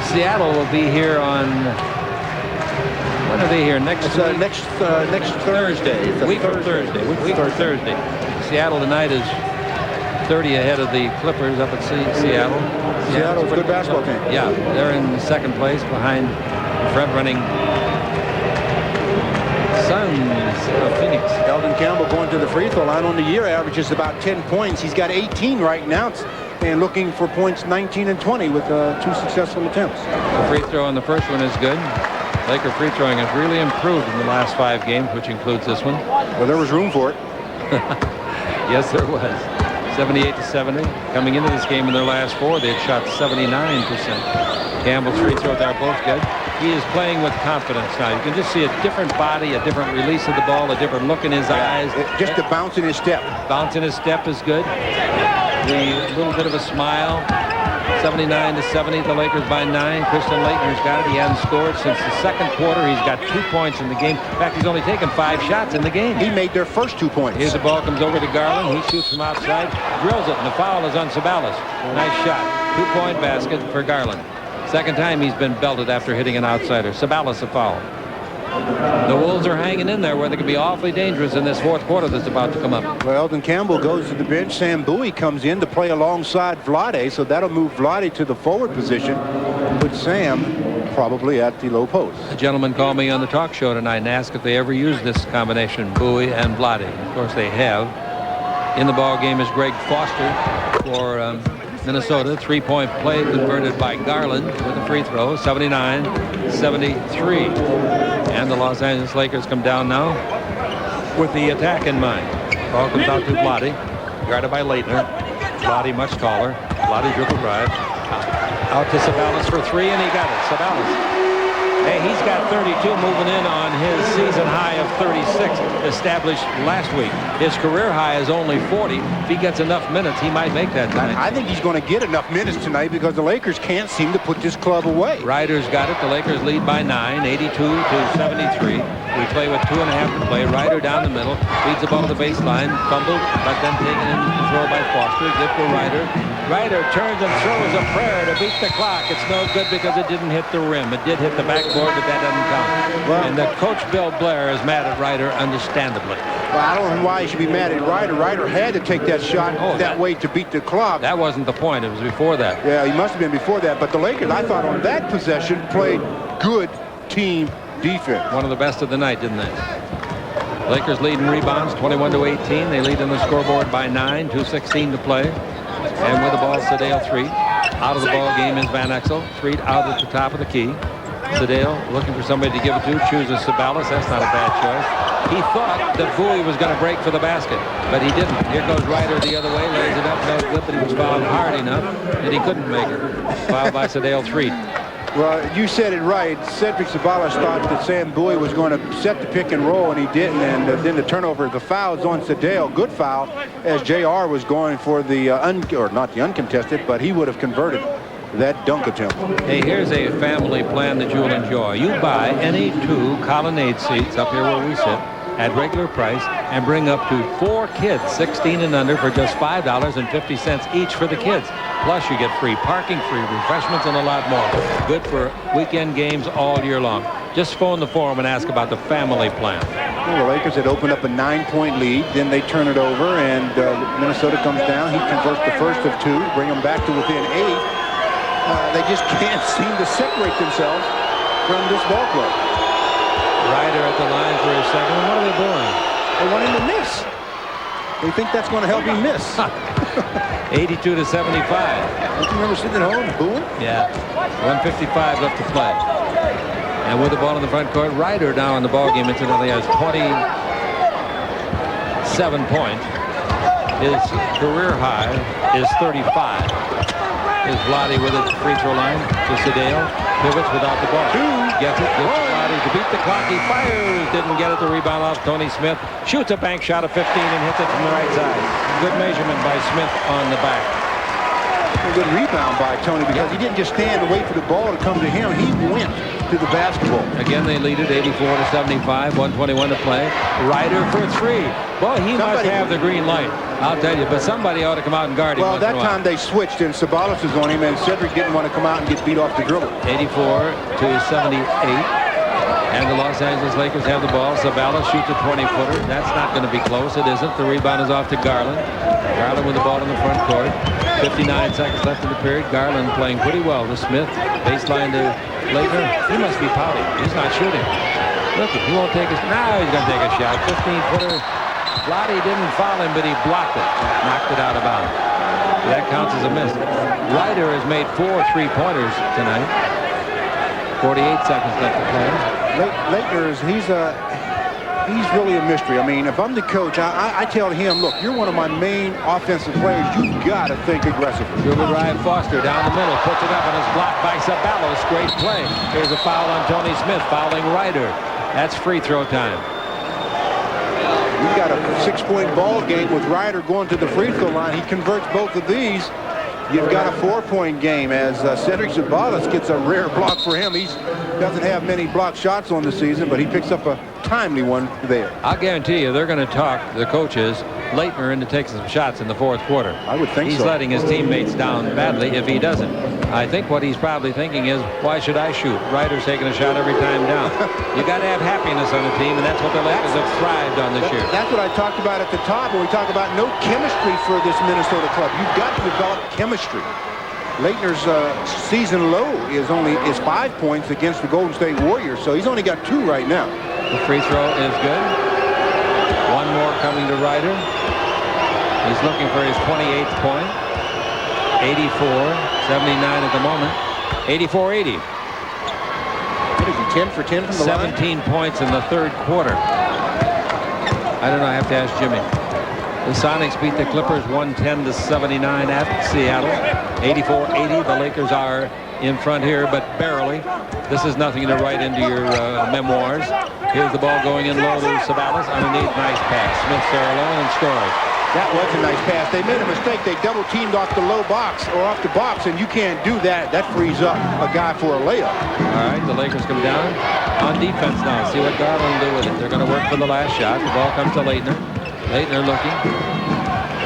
Seattle will be here on... When are they here? Next Thursday. Week from Thursday. Week from Thursday. Seattle tonight is 30 ahead of the Clippers up at Seattle. Seattle's a good basketball team. Yeah, they're in second place behind front-running Suns of Phoenix. Eldon Campbell going to the free throw line on the year averages about 10 points. He's got 18 right now and looking for points 19 and 20 with 2 successful attempts. The free throw on the first one is good. Laker free throwing has really improved in the last 5 games, which includes this one. Well, there was room for it. Yes, there was. 78-70. Coming into this game in their last 4, they had shot 79%. Campbell's free throws are both good. He is playing with confidence now. You can just see a different body, a different release of the ball, a different look in his eyes. Just a bounce in his step. Bounce in his step is good. A little bit of a smile. 79-70, the Lakers by 9. Christian Laettner's got it. He hasn't scored since the second quarter. He's got 2 points in the game. In fact, he's only taken 5 shots in the game. He made their first 2 points. Here's the ball, comes over to Garland. He shoots from outside, drills it, and the foul is on Ceballos. Nice shot. 2-point basket for Garland. Second time he's been belted after hitting an outsider. Ceballos a foul. The Wolves are hanging in there where they could be awfully dangerous in this fourth quarter that's about to come up. Well, Eldon Campbell goes to the bench. Sam Bowie comes in to play alongside Vlade, so that'll move Vlade to the forward position, with Sam probably at the low post. A gentleman called me on the talk show tonight and asked if they ever used this combination, Bowie and Vlade. Of course, they have. In the ball game is Greg Foster for Minnesota. 3-point play converted by Garland with a free throw. 79-73. And the Los Angeles Lakers come down now with the attack in mind. Ball comes out to Vlade, guarded by Laettner. Vlade much taller. Vlade dribble drive. Out to Ceballos for 3, and he got it. Ceballos. Hey, he's got 32, moving in on his season high of 36 established last week. His career high is only 40. If he gets enough minutes, he might make that tonight. I think he's going to get enough minutes tonight because the Lakers can't seem to put this club away. Ryder's got it. The Lakers lead by 9, 82-73. We play with 2.5 to play. Ryder down the middle, feeds the ball to the baseline, fumbled, but then taken in control by Foster. Give to Ryder. Ryder turns and throws a prayer to beat the clock. It's no good because it didn't hit the rim. It did hit the backboard, but that doesn't count. Well, and the coach, Bill Blair, is mad at Ryder, understandably. Well, I don't know why he should be mad at Ryder. Ryder had to take that shot that way to beat the clock. That wasn't the point. It was before that. Yeah, he must have been before that. But the Lakers, I thought, on that possession, played good team defense. One of the best of the night, didn't they? Lakers lead in rebounds 21-18. They lead in the scoreboard by 9, 2:16 to play. And with the ball, Ceballos, Threet. Out of the ball game is Van Exel. Threet out at the top of the key. Ceballos looking for somebody to give it to. Chooses Ceballos. That's not a bad choice. He thought that Bowie was going to break for the basket, but he didn't. Here goes Ryder the other way, lays it up, no good, but he was fouled hard enough, and he couldn't make it. Fouled by Ceballos, Threet. Well, you said it right. Cedric Ceballos thought that Sam Bowie was going to set the pick and roll, and he didn't. And then the turnover, the foul's on Ceballos. Good foul, as JR was going for the, not the uncontested, but he would have converted that dunk attempt. Hey, here's a family plan that you'll enjoy. You buy any 2 colonnade seats up here where we sit at regular price and bring up to 4 kids 16 and under for just $5.50 each for the kids. Plus you get free parking, free refreshments, and a lot more. Good for weekend games all year long. Just phone the forum and ask about the family plan. Well, the Lakers had opened up a 9-point lead. Then they turn it over, and Minnesota comes down. He converts the first of 2 to bring them back to within 8. They just can't seem to separate themselves from this ball club. Ryder at the line for his second. What are they doing? They want him to miss. They think that's going to help him miss. 82-75. Don't you remember sitting at home booing? Yeah. 1:55 left to play. And with the ball in the front court, Ryder now in the ball game incidentally has 27 points. His career high is 35. Is Vlade with it, free throw line to Ceballos. Pivots without the ball. Gets it. Gets Vlade to beat the clock. He fires. Didn't get it. The rebound off Tony Smith. Shoots a bank shot of 15 and hits it from the right side. Good measurement by Smith on the back. A good rebound by Tony because he didn't just stand and wait for the ball to come to him. He went to the basketball. Again, they lead it 84-75. 1:21 to play. Ryder for 3. Boy, he must have the green light. I'll tell you, but somebody ought to come out and guard him. Well, that time they switched, and Ceballos was on him, and Cedric didn't want to come out and get beat off the dribble. 84-78. And the Los Angeles Lakers have the ball. Ceballos shoots a 20-footer. That's not going to be close. It isn't. The rebound is off to Garland. Garland with the ball in the front court. 59 seconds left in the period. Garland playing pretty well to Smith. Baseline to Laker. He must be pouting. He's not shooting. Look, he won't take his. Now he's going to take a shot. 15-footer. Vlade didn't foul him, but he blocked it. Knocked it out of bounds. That counts as a miss. Ryder has made 4 3-pointers tonight. 48 seconds left to play. Lakers, he's really a mystery. I mean, if I'm the coach, I tell him, look, you're one of my main offensive players. You've got to think aggressively. Dribble drive Foster down the middle, puts it up, and it's blocked by Ceballos. Great play. Here's a foul on Tony Smith, fouling Ryder. That's free throw time. We've got a 6-point ball game with Ryder going to the free throw line. He converts both of these. You've got a 4-point game as Cedric Ceballos gets a rare block for him. He doesn't have many block shots on the season, but he picks up a timely one there. I'll guarantee you they're going to talk, the coaches, Leitner into taking some shots in the 4th quarter. I would think He's so. letting his teammates down badly if he doesn't. I think what he's probably thinking is, why should I shoot? Ryder's taking a shot every time down. You got to have happiness on the team, and that's what the Lakers have thrived on this year. That's what I talked about at the top when we talk about no chemistry for this Minnesota club. You've got to develop chemistry. Leitner's season low is 5 points against the Golden State Warriors, so he's only got 2 right now. The free throw is good. One more coming to Ryder. He's looking for his 28th point. 84-79 at the moment. 84-80. What is he, 10 for 10 from the 17 points in the 3rd quarter. I don't know. I have to ask Jimmy. The Sonics beat the Clippers 110-79 at Seattle. 84-80. The Lakers are in front here, but barely. This is nothing to write into your memoirs. Here's the ball going in low to Ceballos. Underneath, nice pass. Smith there alone and scores. That was a nice pass. They made a mistake. They double teamed off the low box or off the box, and you can't do that. That frees up a guy for a layup. All right, the Lakers come down on defense now. See what Garland will do with it. They're going to work for the last shot. The ball comes to Leitner. Leitner looking.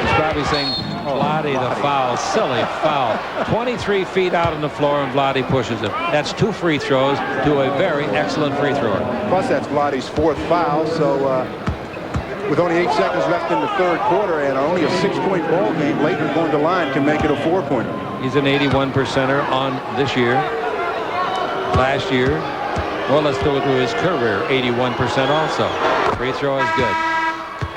He's probably saying, Vlade, the foul. Silly foul. 23 feet out on the floor, and Vlade pushes him. That's 2 free throws to a very excellent free thrower. Plus, that's Vlade's 4th foul, so with only 8 seconds left in the 3rd quarter and only a 6-point ball game, Leitner going to line can make it a 4-pointer. He's an 81%er on this year. Last year, Well, let's go through his career. 81% also. Free throw is good.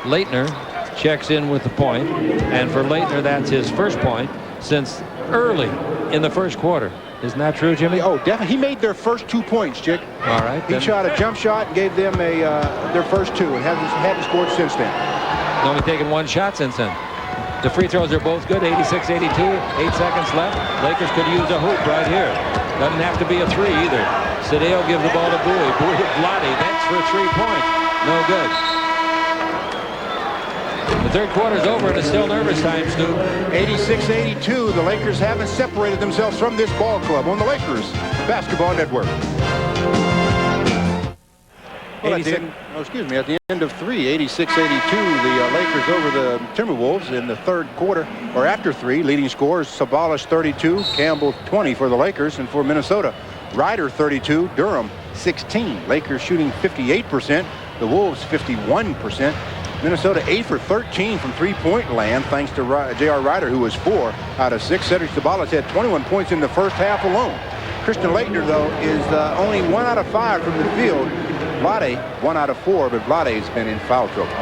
Leitner checks in with the point, and for Leitner, that's his first point since early in the first quarter. Isn't that true, Jimmy? Oh, definitely. He made their first 2 points, Chick. All right. He shot a jump shot and gave them their first 2 and hadn't scored since then. He's only taken 1 shot since then. The free throws are both good. 86-82. 8 seconds left. Lakers could use a hoop right here. Doesn't have to be a 3 either. Ceballos gives the ball to Bowie. Bowie to Vlade. That's for 3 points. No good. The third quarter's over and it's still nervous time, Stu. 86-82. The Lakers haven't separated themselves from this ball club on the Lakers Basketball Network. Well, at the end of 3, 86-82, the Lakers over the Timberwolves in the third quarter, or after 3. Leading scorers, Ceballos 32, Campbell 20 for the Lakers, and for Minnesota, Ryder 32, Durham 16. Lakers shooting 58%, the Wolves 51%. Minnesota 8 for 13 from three-point land, thanks to J.R. Ryder, who was 4 out of 6. Cedric Ceballos had 21 points in the first half alone. Christian Laettner, though, is only 1 out of 5 from the field. Vlade 1 out of 4, but Vlade's been in foul trouble.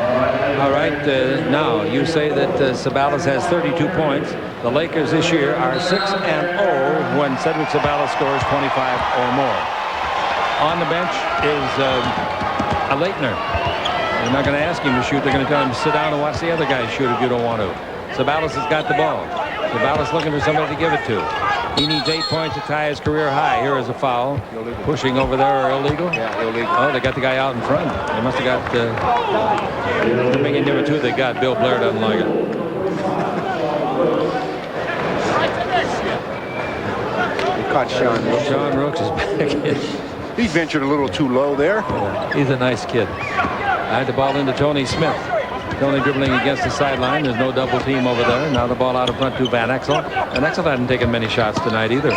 All right, now you say that Ceballos has 32 points. The Lakers this year are 6-0 when Cedric Ceballos scores 25 or more. On the bench is a Laettner. They're not going to ask him to shoot. They're going to tell him to sit down and watch the other guys shoot if you don't want to. Ceballos has got the ball. Ceballos looking for somebody to give it to. He needs 8 points to tie his career high. Here is a foul. Illegal. Pushing over there, illegal? Yeah, illegal. Oh, they got the guy out in front. They must have got the making number 2 they got. Bill Blair doesn't like it. He caught Sean Rooks. Sean Rooks is back in. He ventured a little too low there. Yeah, he's a nice kid. I had the ball into Tony Smith. Tony dribbling against the sideline. There's no double team over there. Now the ball out in front to Van Exel. Van Exel hadn't taken many shots tonight either.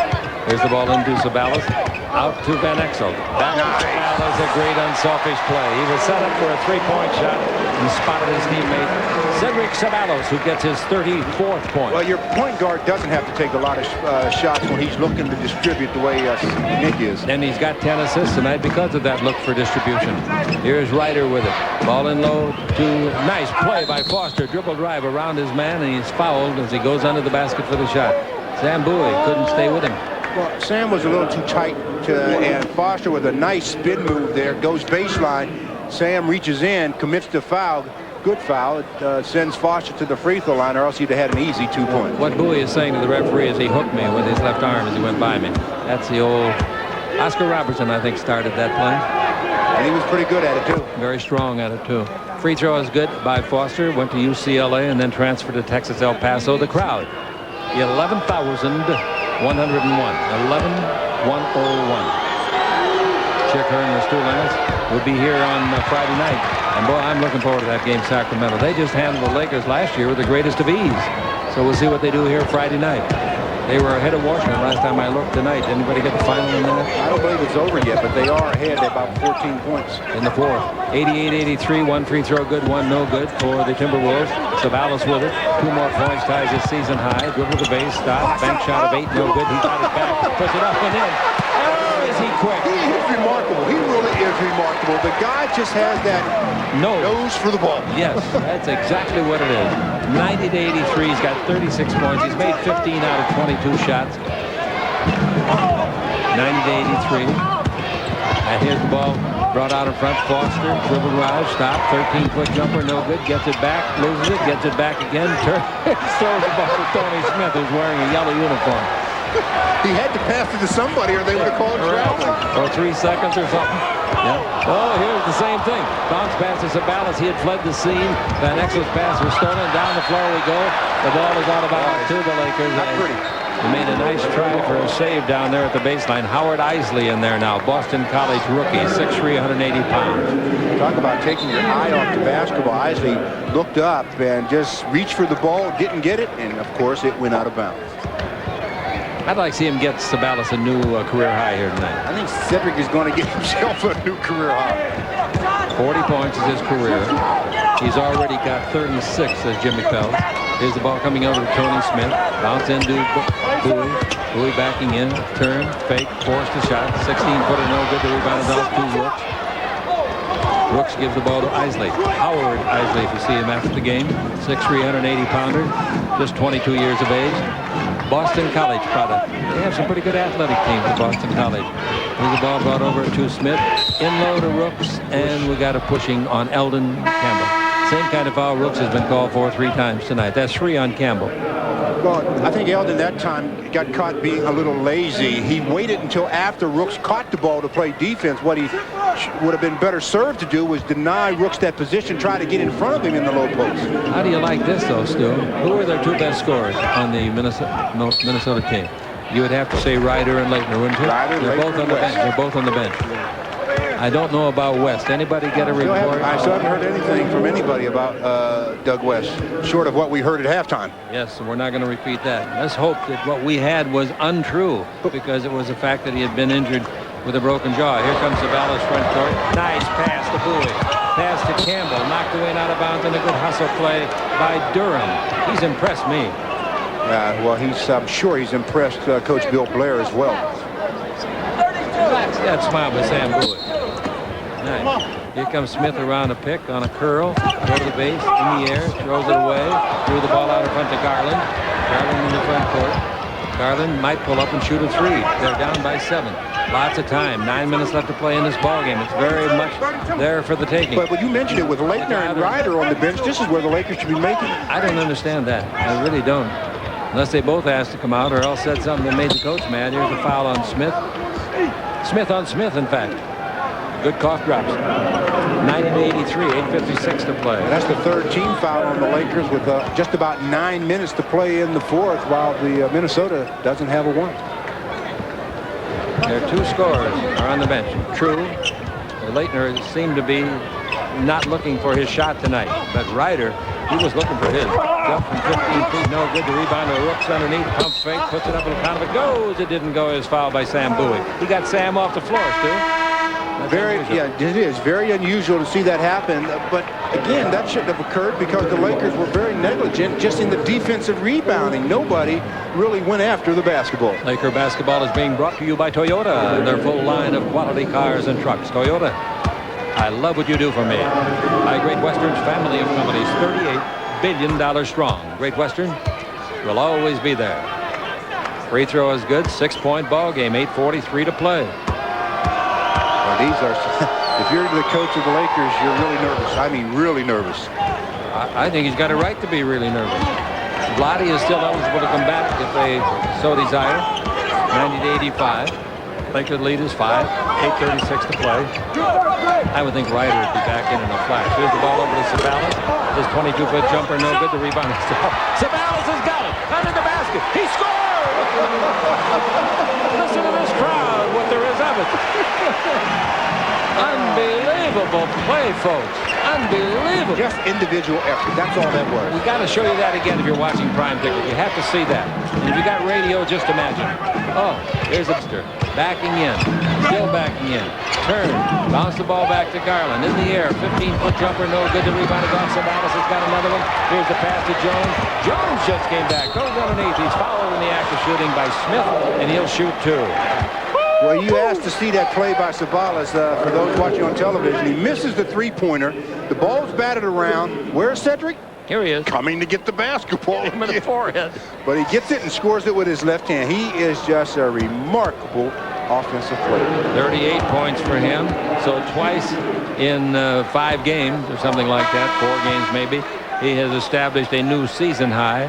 There's the ball into Ceballos. Out to Van Exel. Back to Ceballos. A great unselfish play. He was set up for a 3-point shot and spotted his teammate Cedric Ceballos, who gets his 34th point. Well, your point guard doesn't have to take a lot of shots when he's looking to distribute the way Nick is. And he's got 10 assists tonight because of that look for distribution. Here's Ryder with it. Ball in low to nice play by Foster. Dribble drive around his man, and he's fouled as he goes under the basket for the shot. Sam Bowie couldn't stay with him. Well, Sam was a little too tight, and Foster with a nice spin move there goes baseline. Sam reaches in, commits the foul. Good foul. It sends Foster to the free throw line, or else he'd have had an easy 2 points. What Bowie is saying to the referee is he hooked me with his left arm as he went by me. That's the old Oscar Robertson, I think, started that play. And he was pretty good at it, too. Very strong at it, too. Free throw is good by Foster. Went to UCLA and then transferred to Texas El Paso. The crowd, 11,101. 11,101. Chick Hearn and Stu Lennis will be here on Friday night. And, boy, I'm looking forward to that game, Sacramento. They just handled the Lakers last year with the greatest of ease. So we'll see what they do here Friday night. They were ahead of Washington last time I looked tonight. Did anybody get the final in that? I don't believe it's over yet, but they are ahead by about 14 points. In the fourth. 88-83, 1 free throw good, 1 no good for the Timberwolves. Ceballos with it. 2 more points, ties his season high. Dribble to the base, stop. Bank shot of 8, no good. He got it back. Puts it up and in. Oh, is he quick? He is remarkable. He really is remarkable. The guy just has that nose for the ball. Yes, that's exactly what it is. 90-83. He's got 36 points. He's made 15 out of 22 shots. 90-83. And here's the ball brought out in front. Foster, dribble drive, stop. 13-foot jumper, no good. Gets it back, loses it, gets it back again. Throws the ball to Tony Smith, who's wearing a yellow uniform. He had to pass it to somebody or they would have called traveling. Or 3 seconds or something. Yeah. Oh, here's the same thing. Bounce pass to Ceballos. He had fled the scene. Van Exel's pass was stolen. Down the floor we go. The ball is out of bounds to the Lakers. Not pretty. He made a nice try for a save down there at the baseline. Howard Isley in there now. Boston College rookie. 6'3", 180 pounds. Talk about taking your eye off the basketball. Isley looked up and just reached for the ball, didn't get it, and, of course, it went out of bounds. I'd like to see him get Ceballos a new career high here tonight. I think Cedric is going to get himself a new career high. 40 points is his career. He's already got 36, says Jimmy Pell. Here's the ball coming over to Tony Smith. Bounce into Bowie. Bowie backing in, turn, fake, forced a shot. 16-footer, no good. The rebound is off to Rooks. Rooks gives the ball to Isley. Howard Isley, if you see him after the game. 6'3", 180-pounder, just 22 years of age. Boston College product. They have some pretty good athletic teams at Boston College. Here's the ball brought over to Smith. In low to Rooks, and we got a pushing on Eldon Campbell. Same kind of foul Rooks has been called for 3 times tonight. That's 3 on Campbell. Well, I think Eldon that time got caught being a little lazy. He waited until after Rooks caught the ball to play defense. What he would have been better served to do was deny Rooks that position, try to get in front of him in the low post. How do you like this, though, Stu? Who are their 2 best scorers on the Minnesota team? You would have to say Ryder and Leitner, wouldn't you? They're both on the bench. They're both on the bench. I don't know about West. Anybody get a report? I still haven't heard anything from anybody about Doug West, short of what we heard at halftime. Yes, we're not going to repeat that. Let's hope that what we had was untrue, because it was the fact that he had been injured with a broken jaw. Here comes Ceballos front court. Nice pass to Bowie. Pass to Campbell. Knocked away and out of bounds, and a good hustle play by Durham. He's impressed me. Well, I'm sure he's impressed Coach Bill Blair as well. That smile by Sam Bowie. Nice. Here comes Smith around a pick on a curl. Go to the base, in the air, throws it away. Threw the ball out in front to Garland. Garland in the front court. Garland might pull up and shoot a 3. They're down by 7. Lots of time. 9 minutes left to play in this ball game. It's very much there for the taking. But you mentioned it with Leitner and Ryder on the bench. This is where the Lakers should be making it. I don't understand that. I really don't. Unless they both asked to come out or else said something that made the coach mad. Here's a foul on Smith. Smith on Smith, in fact. Good cough drops. 90-83, 8:56 to play. And that's the 3rd team foul on the Lakers with just about 9 minutes to play in the 4th, while the Minnesota doesn't have a 1. Their 2 scorers are on the bench. True, Leitner seemed to be not looking for his shot tonight, but Ryder, he was looking for his. Jump from 15 feet, no good. The rebound to Rooks underneath, pump fake, puts it up in the count. If it goes, it didn't go. His foul by Sam Bowie. He got Sam off the floor, Stu. It is very unusual to see that happen. But again, that shouldn't have occurred because the Lakers were very negligent just in the defensive rebounding. Nobody really went after the basketball. Laker basketball is being brought to you by Toyota and their full line of quality cars and trucks. Toyota, I love what you do for me. My Great Western's family of companies, $38 billion strong. Great Western will always be there. Free throw is good. 6-point ball game. 8:43 to play. Well, these are. If you're the coach of the Lakers, you're really nervous. I mean, really nervous. I think he's got a right to be really nervous. Vlade is still eligible to come back if they so desire. 90-85. Lakers lead is 5. 8:36 to play. I would think Ryder would be back in a flash. Here's the ball over to Ceballos. His 22-foot jumper, no good. The rebound is still. Ceballos has got it. Under the basket. He scored! Listen to this crowd, what there is of it. Unbelievable play, folks. Unbelievable. Just individual effort. That's all that was. We got to show you that again if you're watching Prime Ticket. You have to see that. And if you got radio, just imagine. Oh, here's Hipster. Backing in. Still backing in. Turn. Bounce the ball back to Garland. In the air. 15-foot jumper. No good. The rebound is off. Ceballos has got another one. Here's the pass to Jones. Jones just came back. Goes underneath. He's fouled in the act of shooting by Smith. And he'll shoot 2. Well, you asked to see that play by Ceballos. For those watching on television, he misses the 3-pointer. The ball's batted around. Where's Cedric? Here he is. Coming to get the basketball. Him in the forehead. But he gets it and scores it with his left hand. He is just a remarkable offensive player. 38 points for him. So twice in 5 games or something like that, 4 games maybe, he has established a new season high.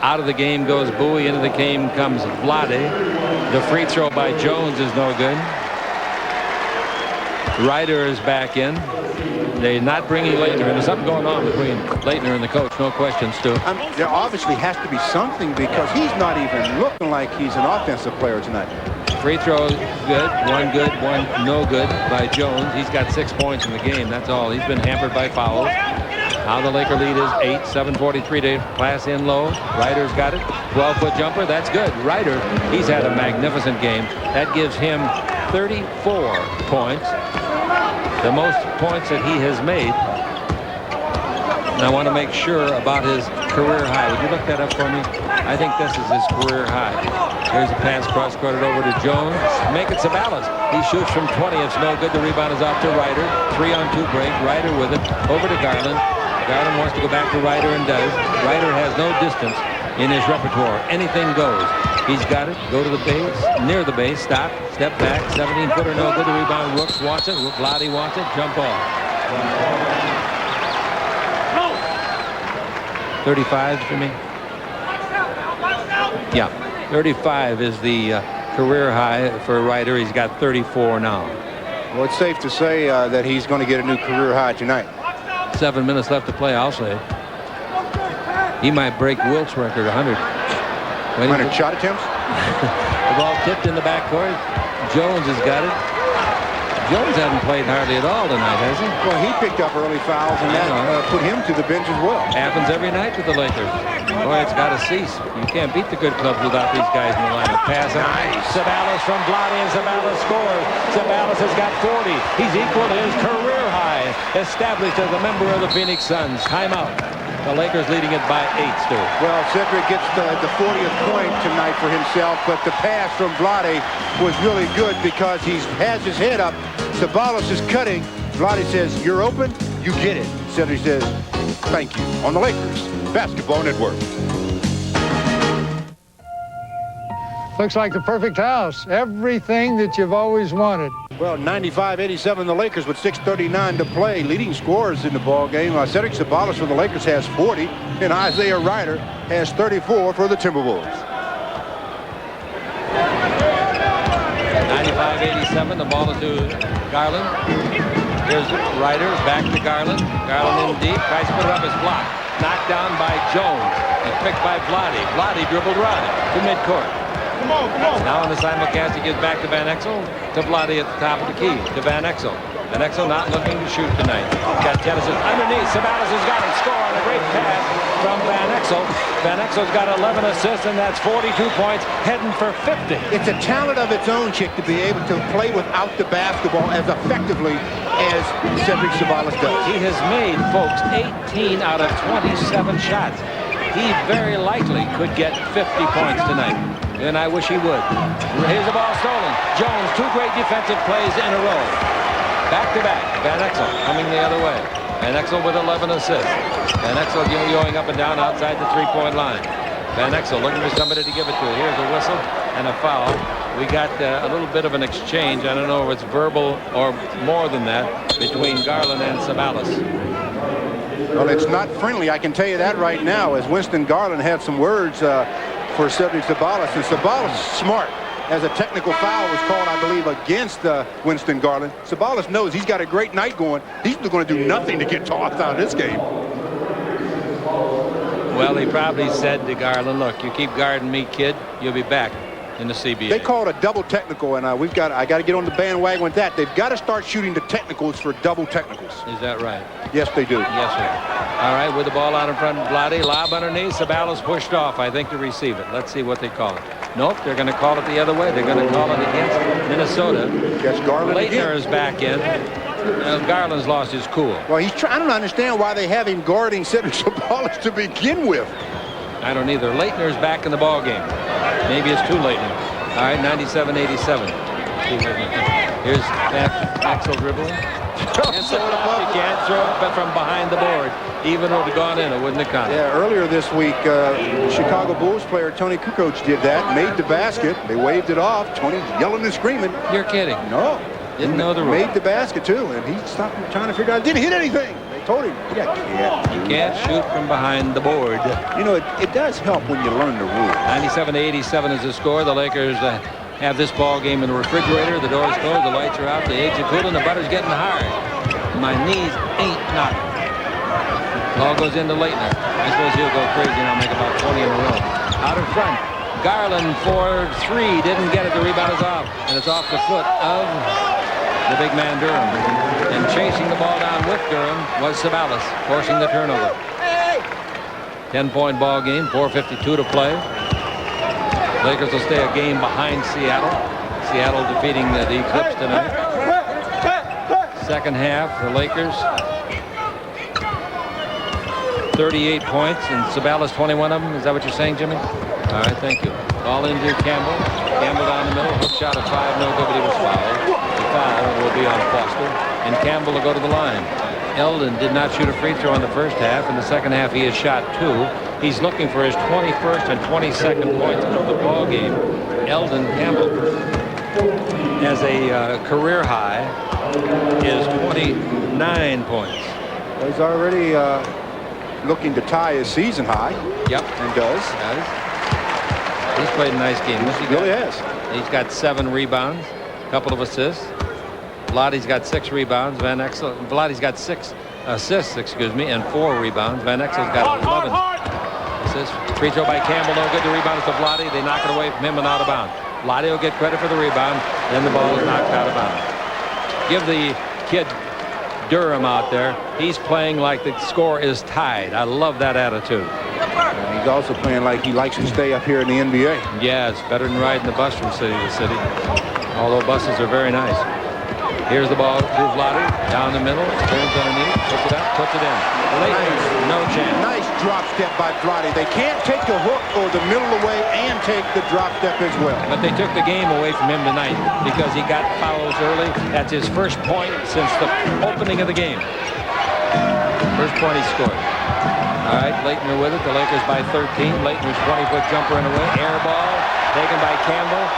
Out of the game goes Bowie. Into the game comes Vlade. The free throw by Jones is no good. Ryder is back in. They're not bringing Leitner in. There's something going on between Leitner and the coach. No question, Stu. There obviously has to be something because he's not even looking like he's an offensive player tonight. Free throw good, one no good by Jones. He's got 6 points in the game. That's all. He's been hampered by fouls. Now the Laker lead is 8, 7:43 to pass in low. Ryder's got it. 12-foot jumper. That's good. Ryder, he's had a magnificent game. That gives him 34 points. The most points that he has made And I want to make sure about his career high. Would you look that up for me? I think this is his career high. Here's a pass cross-courted over to Jones. Make it Ceballos. He shoots from 20. It's no good. The rebound is off to Ryder. 3-on-2 break. Ryder with it. Over to Garland. Garland wants to go back to Ryder and does. Ryder has no distance in his repertoire. Anything goes. He's got it. Go to the base. Near the base. Stop. Step back. 17-footer. No good. The rebound. Rooks wants it. Vlade wants it. Jump off. 35 for me. Yeah, 35 is the career high for Ryder. He's got 34 now. Well, it's safe to say that he's going to get a new career high tonight. 7 minutes left to play, I'll say. He might break Wilt's record, 100. 100 shot attempts? The ball tipped in the backcourt. Jones has got it. Jones hasn't played hardly at all tonight, has he? Well, he picked up early fouls, and that put him to the bench as well. Happens every night with the Lakers. Boy, it's got to cease. You can't beat the good clubs without these guys in the lineup. Pass out. Nice. Ceballos from Vlade, and Ceballos scores. Ceballos has got 40. He's equal to his career high, established as a member of the Phoenix Suns. Timeout. The Lakers leading it by 8, Stu. Well, Cedric gets the 40th point tonight for himself, but the pass from Vlade was really good because he has his head up. Ceballos is cutting. Vlade says, "You're open, you get it." Cedric says, "Thank you." On the Lakers Basketball Network. Looks like the perfect house. Everything that you've always wanted. Well, 95-87 the Lakers with 6:39 to play. Leading scorers in the ball game. Cedric Ceballos for the Lakers has 40, and Isaiah Ryder has 34 for the Timberwolves. 95-87. The ball is to Garland. Here's Ryder. Back to Garland. Garland in deep. Tries to put it up. It's blocked. Knocked down by Jones. And picked by Vlade. Vlade dribbled right to midcourt. Now on the simulcast, he gives back to Van Exel, to Vlade at the top of the key, to Van Exel. Van Exel not looking to shoot tonight. Got Tennyson underneath. Ceballos has got it. Score on a great pass from Van Exel. Van Exel's got 11 assists, and that's 42 points, heading for 50. It's a talent of its own, Chick, to be able to play without the basketball as effectively as Cedric Ceballos does. He has made, folks, 18 out of 27 shots. He very likely could get 50 points tonight. And I wish he would. Here's the ball stolen. Jones, 2 great defensive plays in a row. Back to back. Van Exel coming the other way. Van Exel with 11 assists. Van Exel going up and down outside the 3-point line. Van Exel looking for somebody to give it to. Here's a whistle and a foul. We got a little bit of an exchange. I don't know if it's verbal or more than that between Garland and Ceballos. Well, it's not friendly. I can tell you that right now, as Winston Garland had some words for Cedric Ceballos. And Ceballos is smart. As a technical foul was called, I believe, against Winston Garland. Ceballos knows he's got a great night going. He's going to do nothing to get tossed out of this game. Well, he probably said to Garland, "Look, you keep guarding me, kid, you'll be back in the CBA." They called a double technical, and I got to get on the bandwagon with that. They've got to start shooting the technicals for double technicals. Is that right? Yes, they do. Yes, sir. All right, with the ball out in front, Vlade, lob underneath. Ceballos pushed off, I think, to receive it. Let's see what they call it. Nope, they're going to call it the other way. They're going to call it against Minnesota. Yes, Garland Leitner again. is back in. Garland's lost his cool. Well, I don't understand why they have him guarding Cedric Ceballos to begin with. I don't either. Leitner's back in the ball game. Maybe it's too late now. All right, 97-87. Here's Axel dribbling. Can't throw it up. He can't throw it, but from behind the board. Even would have gone in, it wouldn't have counted. Yeah, earlier this week, Chicago Bulls player Tony Kukoc did that, made the basket. They waved it off. Tony yelling and screaming. You're kidding. No. Didn't know the rule. Made the basket, too, and he stopped trying to figure out. Didn't hit anything. They told him, you can't shoot from behind the board. You know, it does help when you learn the rules. 97-87 is the score. The Lakers have this ball game in the refrigerator. The door's closed, the lights are out, the eggs are cooling, the butter's getting hard. My knees ain't knocking. Ball goes into Leitner. I suppose he'll go crazy and I'll make about 20 in a row. Out in front. Garland for 3. Didn't get it. The rebound is off. And it's off the foot of the big man Durham. And chasing the ball down with Durham was Ceballos, forcing the turnover. 10-point ball game. 4:52 to play. Lakers will stay a game behind Seattle. Seattle defeating the Eclipse tonight. Second half, the Lakers 38 points, and Ceballos 21 of them. Is that what you're saying, Jimmy? All right, thank you. Ball into Campbell. Campbell down the middle. Hook shot at 5. No good, but he was fouled. The foul will be on Foster, and Campbell will go to the line. Eldon did not shoot a free throw in the first half. In the second half, he has shot 2. He's looking for his 21st and 22nd points of the ball game. Eldon Campbell has a career high is 29 points. Well, he's already looking to tie his season high. Yep, and does. He's played a nice game. He really has. He's got 7 rebounds, a couple of assists. Vlade's got 6 rebounds. Van Exel. Vlade's got 6 assists, and 4 rebounds. Van Exel's got 11 assists. Free throw by Campbell, no good. The rebound is to Vlade. They knock it away from him and out of bounds. Vlade will get credit for the rebound. Then the ball is knocked out of bounds. Give the kid Durham out there. He's playing like the score is tied. I love that attitude. And he's also playing like he likes to stay up here in the NBA. Yeah, it's better than riding the bus from city to city. Although buses are very nice. Here's the ball to Vlade. Down the middle. Turns underneath. Puts it up. Puts it in. Lakers, no chance. Nice drop step by Vlade. They can't take the hook or the middle away and take the drop step as well. But they took the game away from him tonight because he got fouls early. That's his first point since the opening of the game. First point he scored. All right, Leitner with it. The Lakers by 13. Leitner's 20-foot jumper in a way. Air ball taken by Campbell.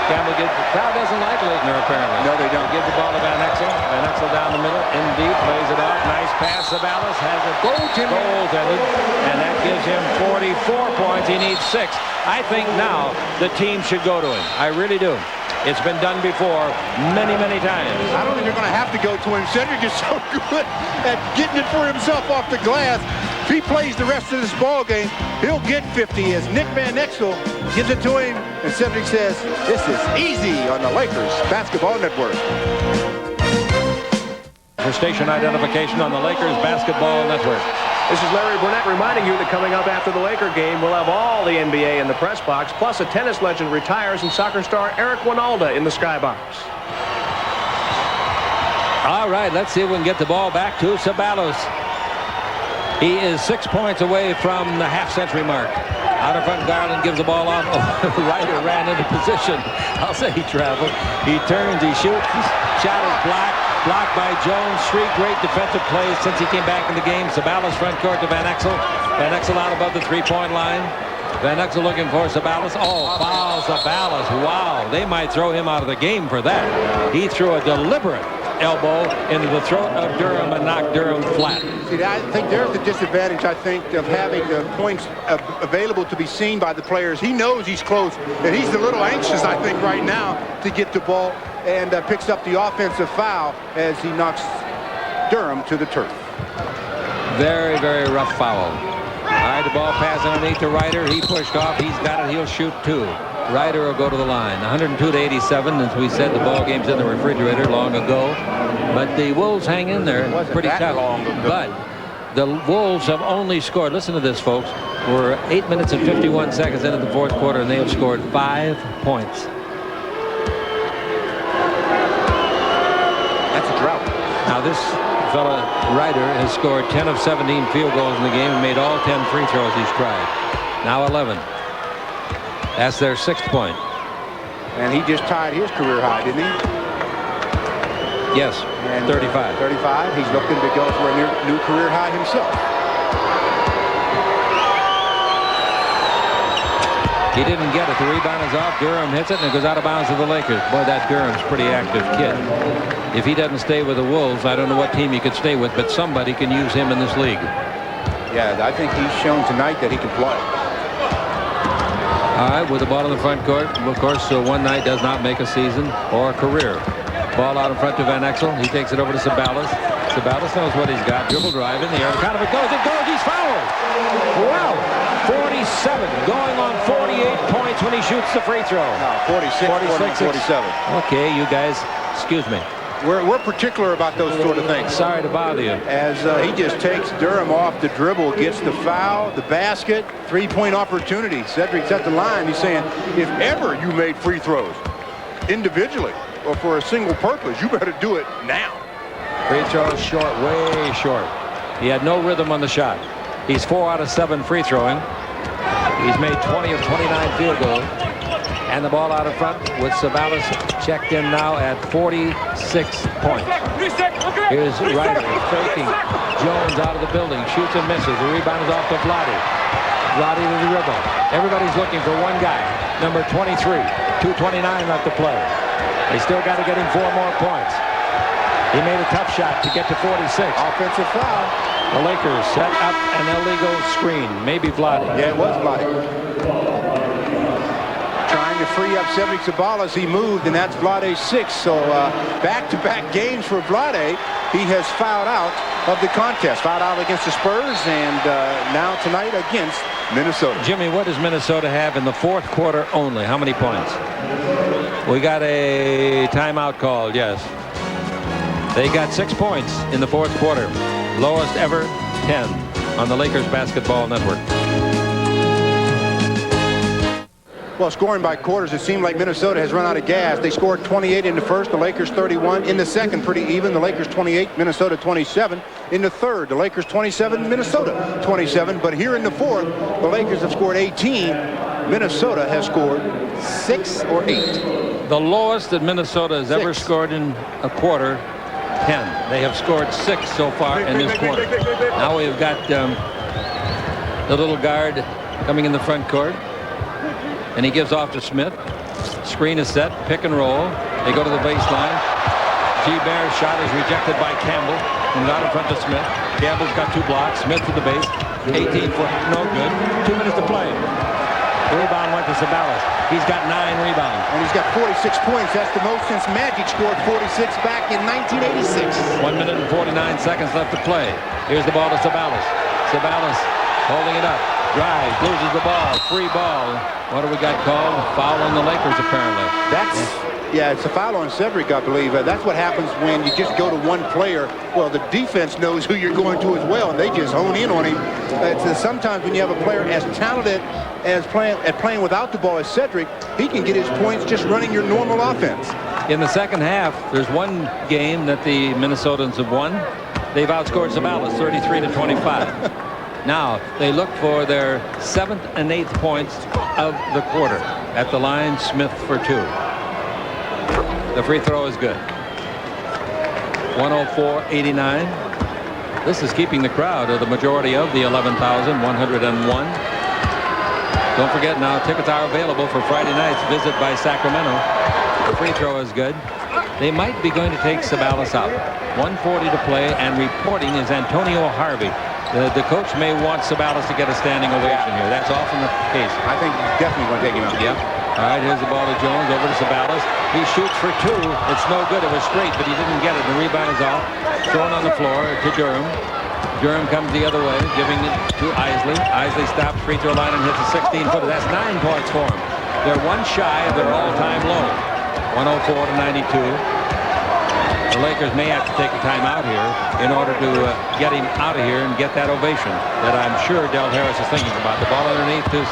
Campbell gives the crowd doesn't like Leitner apparently. No, they don't. Give the ball to Van Exel. Van Exel down the middle, in deep, plays it off. Nice pass. Ceballos has it goaltended, and that gives him 44 points. He needs 6. I think now the team should go to him. I really do. It's been done before many, many times. I don't think they're going to have to go to him. Cedric is so good at getting it for himself off the glass. If he plays the rest of this ball game, he'll get 50 as Nick Van Exel gives it to him. And Cedric says, this is easy on the Lakers Basketball Network. For station identification on the Lakers Basketball Network. This is Larry Burnett reminding you that coming up after the Laker game, we'll have all the NBA in the press box, plus a tennis legend retires and soccer star Eric Winalda in the skybox. All right, let's see if we can get the ball back to Ceballos. He is 6 points away from the half-century mark. Out in front, Garland gives the ball off. Oh, Ryder ran into position. I'll say he traveled. He turns, he shoots. Shot is blocked. Blocked by Jones. 3 great defensive plays since he came back in the game. Ceballos front court to Van Exel. Van Exel out above the 3-point line. Van Exel looking for Ceballos. Oh, foul Ceballos. Wow, they might throw him out of the game for that. He threw a deliberate elbow into the throat of Durham and knocked Durham flat. See, I think there's the disadvantage, I think, of having the points available to be seen by the players. He knows he's close, and he's a little anxious, I think, right now to get the ball, and picks up the offensive foul as he knocks Durham to the turf. Very, very rough foul. All right, the ball pass underneath to Ryder. He pushed off. He's got it. He'll shoot 2. Ryder will go to the line. 102-87. As we said, the ball game's in the refrigerator long ago. But the Wolves hang in there pretty tough. But the Wolves have only scored, listen to this, folks, we're 8 minutes and 51 seconds into the fourth quarter, and they have scored 5 points. That's a drought. Now this fella Ryder has scored 10 of 17 field goals in the game and made all 10 free throws he's tried. Now 11. That's their 6th point. And he just tied his career high, didn't he? Yes, And 35. 35. He's looking to go for a new career high himself. He didn't get it. The rebound is off. Durham hits it, and it goes out of bounds to the Lakers. Boy, that Durham's a pretty active kid. If he doesn't stay with the Wolves, I don't know what team he could stay with, but somebody can use him in this league. Yeah, I think he's shown tonight that he can play. All right, with the ball in the front court. Of course, one night does not make a season or a career. Ball out in front to Van Exel. He takes it over to Ceballos. Ceballos knows what he's got. Dribble drive in the air. Kind of it goes. It goes. He's fouled. Wow. 47. Going on 48 points when he shoots the free throw. No, 46, 47. Okay, you guys, excuse me. We're particular about those sort of things. Sorry to bother you. As he just takes Durham off the dribble, gets the foul, the basket, 3-point opportunity. Cedric's at the line. He's saying, if ever you made free throws individually or for a single purpose, you better do it now. Free throw short, way short. He had no rhythm on the shot. He's 4 out of 7 free throwing. He's made 20 of 29 field goals. And the ball out in front with Ceballos checked in now at 46 points. Here's Ryder faking. Jones out of the building. Shoots and misses. The rebound is off to Vlade. Vlade to the dribble. Everybody's looking for one guy. Number 23. 2:29 left to play. They still got to get him 4 more points. He made a tough shot to get to 46. Offensive foul. The Lakers set up an illegal screen. Maybe Vlade. Yeah, it was Vlade. Trying to free up Cedric Ceballos. He moved, and that's Vlade's 6th. So back-to-back games for Vlade. He has fouled out of the contest. Fouled out against the Spurs, and now tonight against Minnesota. Jimmy, what does Minnesota have in the 4th quarter only? How many points? We got a timeout called, yes. They got 6 points in the 4th quarter. Lowest ever, 10 on the Lakers Basketball Network. Well, scoring by quarters, it seemed like Minnesota has run out of gas. They scored 28 in the first, the Lakers 31. In the second, pretty even. The Lakers 28, Minnesota 27. In the third, the Lakers 27, Minnesota 27. But here in the fourth, the Lakers have scored 18. Minnesota has scored 6 or 8. The lowest that Minnesota has ever scored in a quarter, 10. They have scored 6 so far in this quarter. Now we've got the little guard coming in the front court. And he gives off to Smith. Screen is set. Pick and roll. They go to the baseline. Bear's shot is rejected by Campbell. Comes out in front to Smith. Campbell's got 2 blocks. Smith to the base. 18-foot. No good. 2 minutes to play. The rebound went to Ceballos. He's got 9 rebounds. And he's got 46 points. That's the most since Magic scored 46 back in 1986. 1 minute and 49 seconds left to play. Here's the ball to Ceballos. Ceballos holding it up. Drives, loses the ball. Free ball. What do we got called? Foul on the Lakers, apparently. Yeah, it's a foul on Cedric, I believe. That's what happens when you just go to one player. Well, the defense knows who you're going to as well, and they just hone in on him. Sometimes when you have a player as talented as playing without the ball as Cedric, he can get his points just running your normal offense. In the second half, there's one game that the Minnesotans have won. They've outscored Ceballos 33-25. Now, they look for their 7th and 8th points of the quarter. At the line, Smith for 2. The free throw is good. 104-89. This is keeping the crowd, or the majority of the 11,101. Don't forget now, tickets are available for Friday night's visit by Sacramento. The free throw is good. They might be going to take Ceballos out. 1:40 to play, and reporting is Antonio Harvey. The coach may want Ceballos to get a standing ovation here. That's often the case. I think he's definitely going to take him out. Yep. All right, here's the ball to Jones, over to Ceballos. He shoots for 2. It's no good. It was straight, but he didn't get it. The rebound is off. Thrown on the floor to Durham. Durham comes the other way, giving it to Isley. Isley stops free throw line and hits a 16-footer. That's 9 points for him. They're 1 shy of their all-time low. 104-92. The Lakers may have to take a timeout here in order to get him out of here and get that ovation that I'm sure Del Harris is thinking about. The ball underneath to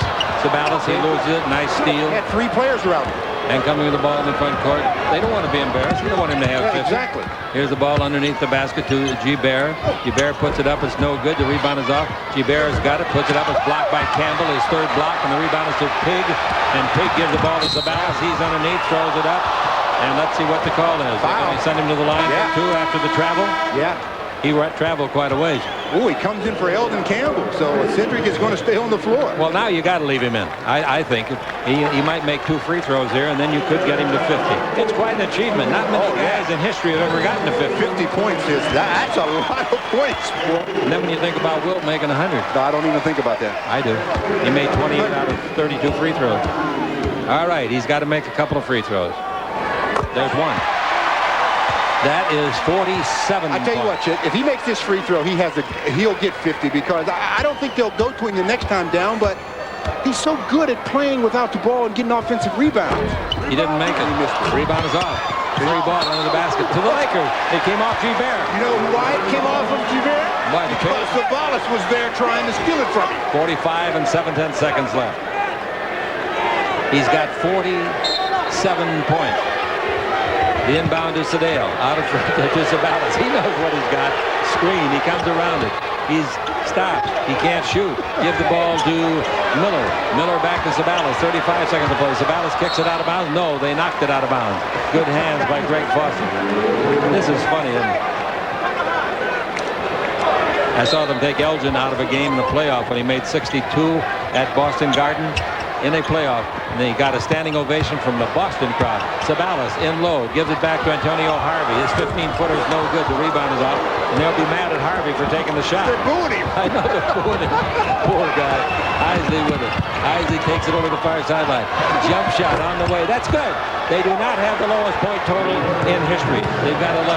Ceballos. He loses it. Nice steal. He had 3 players around him. And coming with the ball in the front court. They don't want to be embarrassed. You don't want him to have 50. Exactly. Here's the ball underneath the basket to Bear. Bear puts it up. It's no good. The rebound is off. Bear's got it. Puts it up. It's blocked by Campbell. His 3rd block. And the rebound is to Pig. And Pig gives the ball to Ceballos. He's underneath. Throws it up. And let's see what the call is. They're going to send him to the line for 2 after the travel. Yeah. He traveled quite a ways. Oh, he comes in for Eldon Campbell. So Cedric is going to stay on the floor. Well, now you got to leave him in. I think he might make 2 free throws here, and then you could get him to 50. It's quite an achievement. Not many guys in history have ever gotten to 50. 50 points that's a lot of points. And then when you think about Wilt making 100. No, I don't even think about that. I do. He made 28 out of 32 free throws. All right, he's got to make a couple of free throws. There's 1. That is 47. I tell you what, Chet, if he makes this free throw, he'll get 50, because I don't think they'll go to him the next time down, but he's so good at playing without the ball and getting offensive rebounds. He didn't make it. Rebound is off. Free ball under the basket to the Lakers. It came off Bear. You know why it came off of Bear? Why? Because Ceballos was there trying to steal it from him. 45 and 7/10 seconds left. He's got 47 points. The inbound is Sedale. Out of front to Ceballos. He knows what he's got. Screen. He comes around it. He's stops. He can't shoot. Give the ball to Miller. Miller back to Ceballos. 35 seconds to play. Ceballos kicks it out of bounds. No, they knocked it out of bounds. Good hands by Greg Foster. This is funny, isn't it? I saw them take Elgin out of a game in the playoff when he made 62 at Boston Garden in a playoff. And he got a standing ovation from the Boston crowd. Ceballos in low, gives it back to Antonio Harvey. His 15-footer is no good. The rebound is off. And they'll be mad at Harvey for taking the shot. They're booing him. I know they're booing him. Poor guy. Isley with it. Isley takes it over the far sideline. Jump shot on the way. That's good. They do not have the lowest point total in history. They've got 11.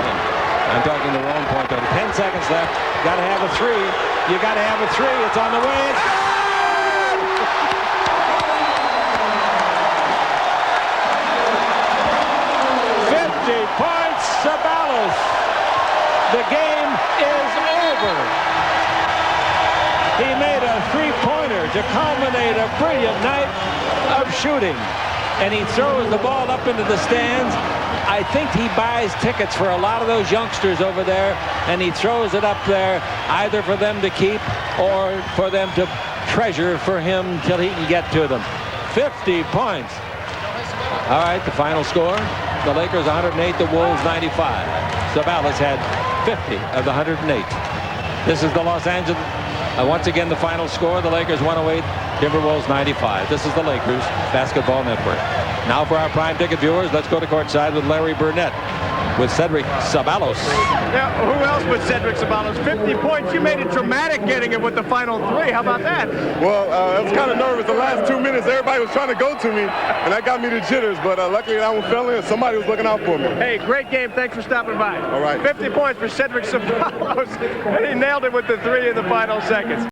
I'm talking the wrong point total. 10 seconds left. Got to have a three. You got to have a three. It's on the way. It's good! 50 points, Ceballos. The game is over. He made a three-pointer to culminate a brilliant night of shooting. And he throws the ball up into the stands. I think he buys tickets for a lot of those youngsters over there, and he throws it up there either for them to keep or for them to treasure for him till he can get to them. 50 points. All right, the final score. The Lakers 108, the Wolves 95. Ceballos had 50 of the 108. This is the Los Angeles. Once again, the final score. The Lakers 108, Timberwolves 95. This is the Lakers Basketball Network. Now for our prime ticket viewers, let's go to courtside with Larry Burnett with Cedric Ceballos. Yeah, who else but Cedric Ceballos? 50 points. You made it dramatic getting it with the final three. How about that? Well, I was kind of nervous the last 2 minutes. Everybody was trying to go to me, and that got me the jitters. But luckily, that one fell in. Somebody was looking out for me. Hey, great game. Thanks for stopping by. All right. 50 points for Cedric Ceballos, and he nailed it with the three in the final seconds.